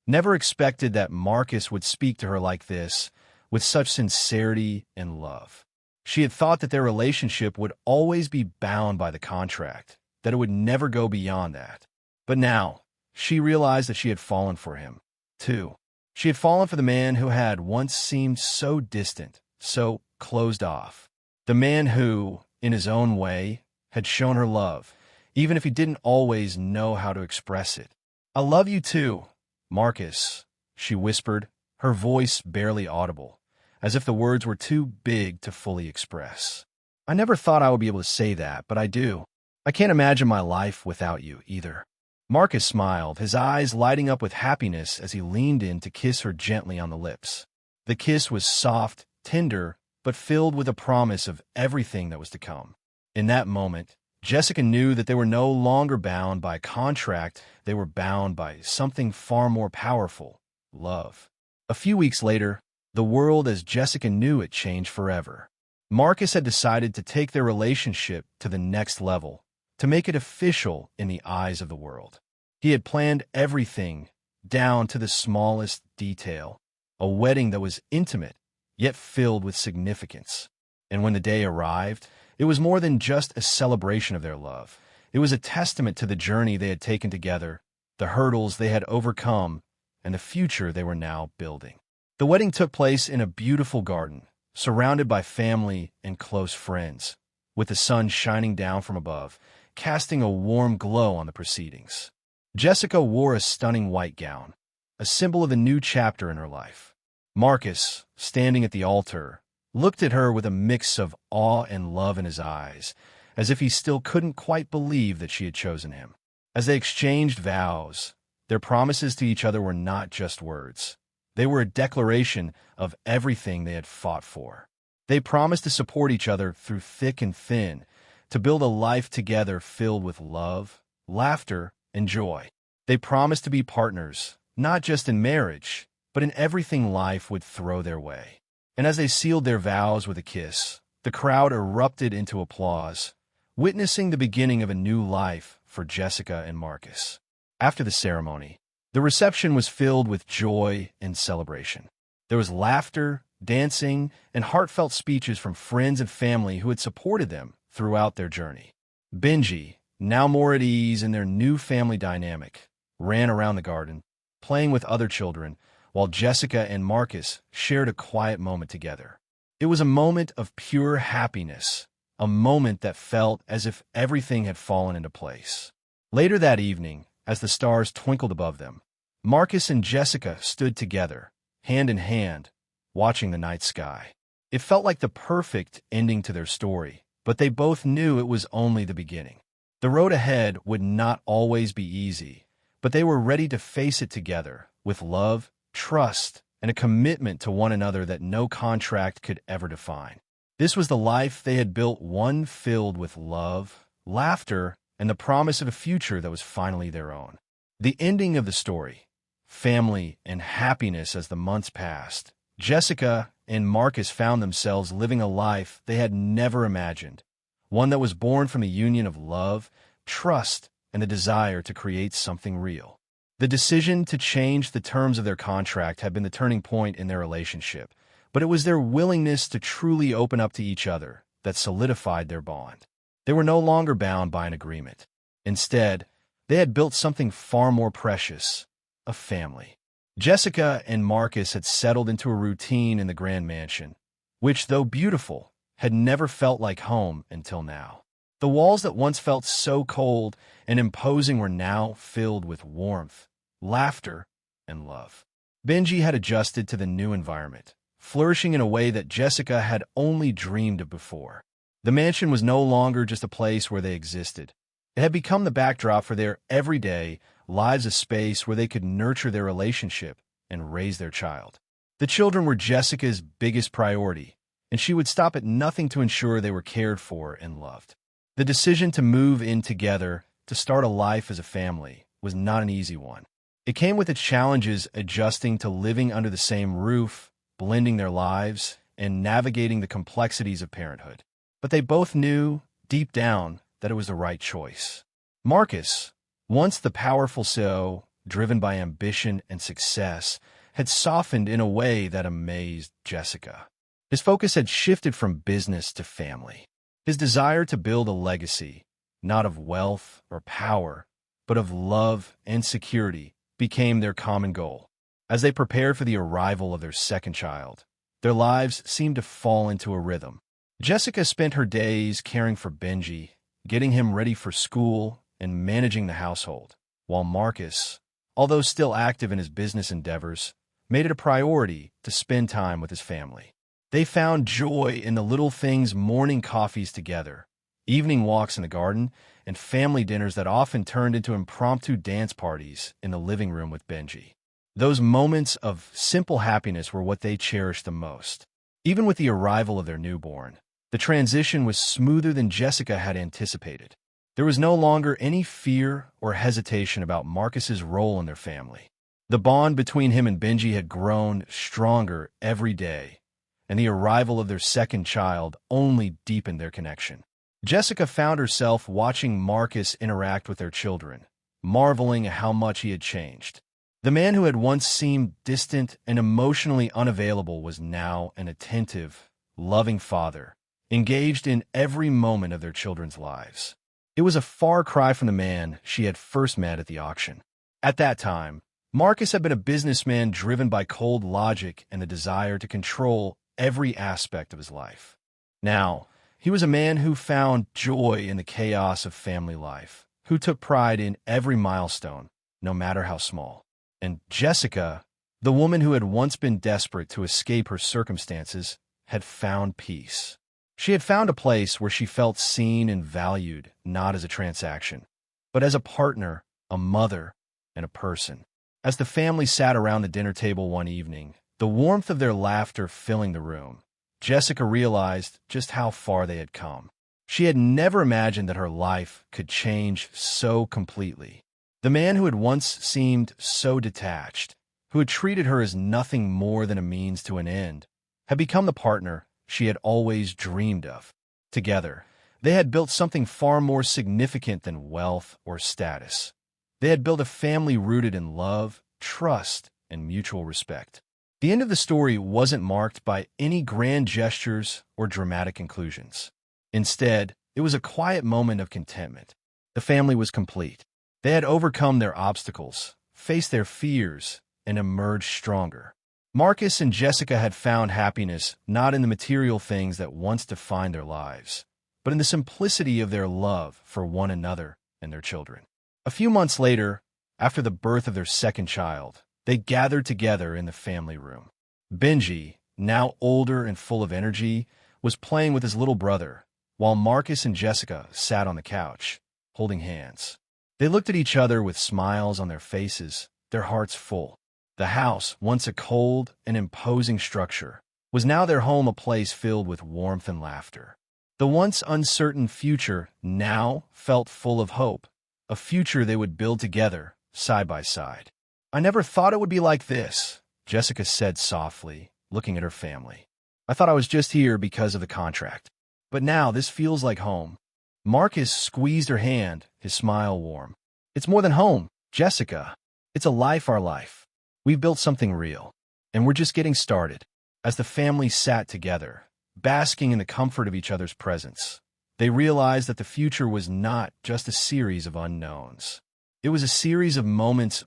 Never expected that Marcus would speak to her like this, with such sincerity and love. She had thought that their relationship would always be bound by the contract, that it would never go beyond that. But now, she realized that she had fallen for him, too. She had fallen for the man who had once seemed so distant, so closed off. The man who, in his own way, had shown her love, even if he didn't always know how to express it. "I love you too, Marcus," she whispered, her voice barely audible, as if the words were too big to fully express. "I never thought I would be able to say that, but I do. I can't imagine my life without you, either." Marcus smiled, his eyes lighting up with happiness as he leaned in to kiss her gently on the lips. The kiss was soft, tender, but filled with a promise of everything that was to come. In that moment, Jessica knew that they were no longer bound by contract, they were bound by something far more powerful, love. A few weeks later, the world as Jessica knew it changed forever. Marcus had decided to take their relationship to the next level, to make it official in the eyes of the world. He had planned everything, down to the smallest detail, a wedding that was intimate, yet filled with significance. And when the day arrived, it was more than just a celebration of their love. It was a testament to the journey they had taken together, the hurdles they had overcome, and the future they were now building. The wedding took place in a beautiful garden, surrounded by family and close friends, with the sun shining down from above, casting a warm glow on the proceedings. Jessica wore a stunning white gown, a symbol of a new chapter in her life. Marcus, standing at the altar, looked at her with a mix of awe and love in his eyes, as if he still couldn't quite believe that she had chosen him. As they exchanged vows, their promises to each other were not just words. They were a declaration of everything they had fought for. They promised to support each other through thick and thin, to build a life together filled with love, laughter, and joy. They promised to be partners, not just in marriage, but in everything life would throw their way. And as they sealed their vows with a kiss, the crowd erupted into applause, witnessing the beginning of a new life for Jessica and Marcus. After the ceremony, the reception was filled with joy and celebration. There was laughter, dancing, and heartfelt speeches from friends and family who had supported them throughout their journey. Benji, now more at ease in their new family dynamic, ran around the garden, playing with other children, while Jessica and Marcus shared a quiet moment together. It was a moment of pure happiness, a moment that felt as if everything had fallen into place. Later that evening, as the stars twinkled above them, Marcus and Jessica stood together, hand in hand, watching the night sky. It felt like the perfect ending to their story, but they both knew it was only the beginning. The road ahead would not always be easy, but they were ready to face it together, with love, trust, and a commitment to one another that no contract could ever define. This was the life they had built, one filled with love, laughter, and the promise of a future that was finally their own. The ending of the story: family and happiness. As the months passed, Jessica and Marcus found themselves living a life they had never imagined, one that was born from a union of love, trust, and the desire to create something real. The decision to change the terms of their contract had been the turning point in their relationship, but it was their willingness to truly open up to each other that solidified their bond. They were no longer bound by an agreement. Instead, they had built something far more precious: a family. Jessica and Marcus had settled into a routine in the grand mansion, which, though beautiful, had never felt like home until now. The walls that once felt so cold and imposing were now filled with warmth, laughter, and love. Benji had adjusted to the new environment, flourishing in a way that Jessica had only dreamed of before. The mansion was no longer just a place where they existed. It had become the backdrop for their everyday lives, a space where they could nurture their relationship and raise their child. The children were Jessica's biggest priority, and she would stop at nothing to ensure they were cared for and loved. The decision to move in together, to start a life as a family, was not an easy one. It came with its challenges: adjusting to living under the same roof, blending their lives, and navigating the complexities of parenthood. But they both knew, deep down, that it was the right choice. Marcus, once the powerful CEO, driven by ambition and success, had softened in a way that amazed Jessica. His focus had shifted from business to family. His desire to build a legacy, not of wealth or power, but of love and security, became their common goal. As they prepared for the arrival of their second child, their lives seemed to fall into a rhythm. Jessica spent her days caring for Benji, getting him ready for school, and managing the household, while Marcus, although still active in his business endeavors, made it a priority to spend time with his family. They found joy in the little things: morning coffees together, evening walks in the garden, and family dinners that often turned into impromptu dance parties in the living room with Benji. Those moments of simple happiness were what they cherished the most. Even with the arrival of their newborn, the transition was smoother than Jessica had anticipated. There was no longer any fear or hesitation about Marcus's role in their family. The bond between him and Benji had grown stronger every day, and the arrival of their second child only deepened their connection. Jessica found herself watching Marcus interact with their children, marveling at how much he had changed. The man who had once seemed distant and emotionally unavailable was now an attentive, loving father, engaged in every moment of their children's lives. It was a far cry from the man she had first met at the auction. At that time, Marcus had been a businessman driven by cold logic and the desire to control every aspect of his life. Now, he was a man who found joy in the chaos of family life, who took pride in every milestone, no matter how small. And Jessica, the woman who had once been desperate to escape her circumstances, had found peace. She had found a place where she felt seen and valued, not as a transaction, but as a partner, a mother, and a person. As the family sat around the dinner table one evening, the warmth of their laughter filling the room, Jessica realized just how far they had come. She had never imagined that her life could change so completely. The man who had once seemed so detached, who had treated her as nothing more than a means to an end, had become the partner she had always dreamed of. Together, they had built something far more significant than wealth or status. They had built a family rooted in love, trust, and mutual respect. The end of the story wasn't marked by any grand gestures or dramatic conclusions. Instead, it was a quiet moment of contentment. The family was complete. They had overcome their obstacles, faced their fears, and emerged stronger. Marcus and Jessica had found happiness not in the material things that once defined their lives, but in the simplicity of their love for one another and their children. A few months later, after the birth of their second child, they gathered together in the family room. Benji, now older and full of energy, was playing with his little brother, while Marcus and Jessica sat on the couch, holding hands. They looked at each other with smiles on their faces, their hearts full. The house, once a cold and imposing structure, was now their home, a place filled with warmth and laughter. The once uncertain future now felt full of hope, a future they would build together, side by side. "I never thought it would be like this," Jessica said softly, looking at her family. "I thought I was just here because of the contract. But now this feels like home." Marcus squeezed her hand, his smile warm. "It's more than home, Jessica. It's a life, our life. We've built something real, and we're just getting started." As the family sat together, basking in the comfort of each other's presence, they realized that the future was not just a series of unknowns. It was a series of moments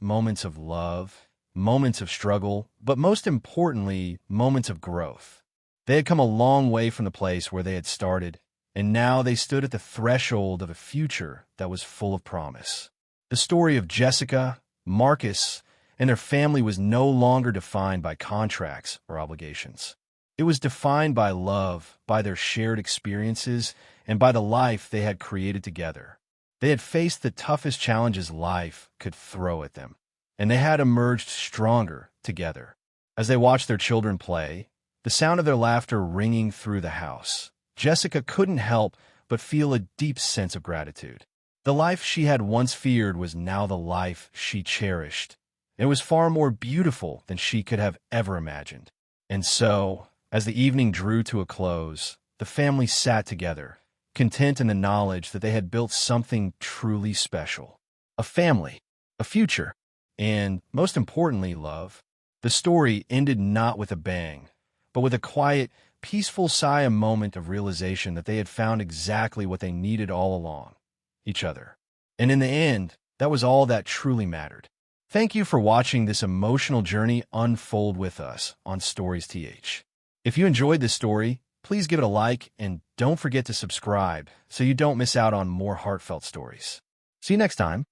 of love, moments of struggle, but most importantly, moments of growth. They had come a long way from the place where they had started, and now they stood at the threshold of a future that was full of promise. The story of Jessica, Marcus, and their family was no longer defined by contracts or obligations. It was defined by love, by their shared experiences, and by the life they had created together. They had faced the toughest challenges life could throw at them, and they had emerged stronger together. As they watched their children play, the sound of their laughter ringing through the house, Jessica couldn't help but feel a deep sense of gratitude. The life she had once feared was now the life she cherished. It was far more beautiful than she could have ever imagined. And so, as the evening drew to a close, the family sat together, content in the knowledge that they had built something truly special. A family, a future, and, most importantly, love. The story ended not with a bang, but with a quiet, peaceful sigh, a moment of realization that they had found exactly what they needed all along: each other. And in the end, that was all that truly mattered. Thank you for watching this emotional journey unfold with us on Stories TH. If you enjoyed this story, please give it a like and don't forget to subscribe so you don't miss out on more heartfelt stories. See you next time.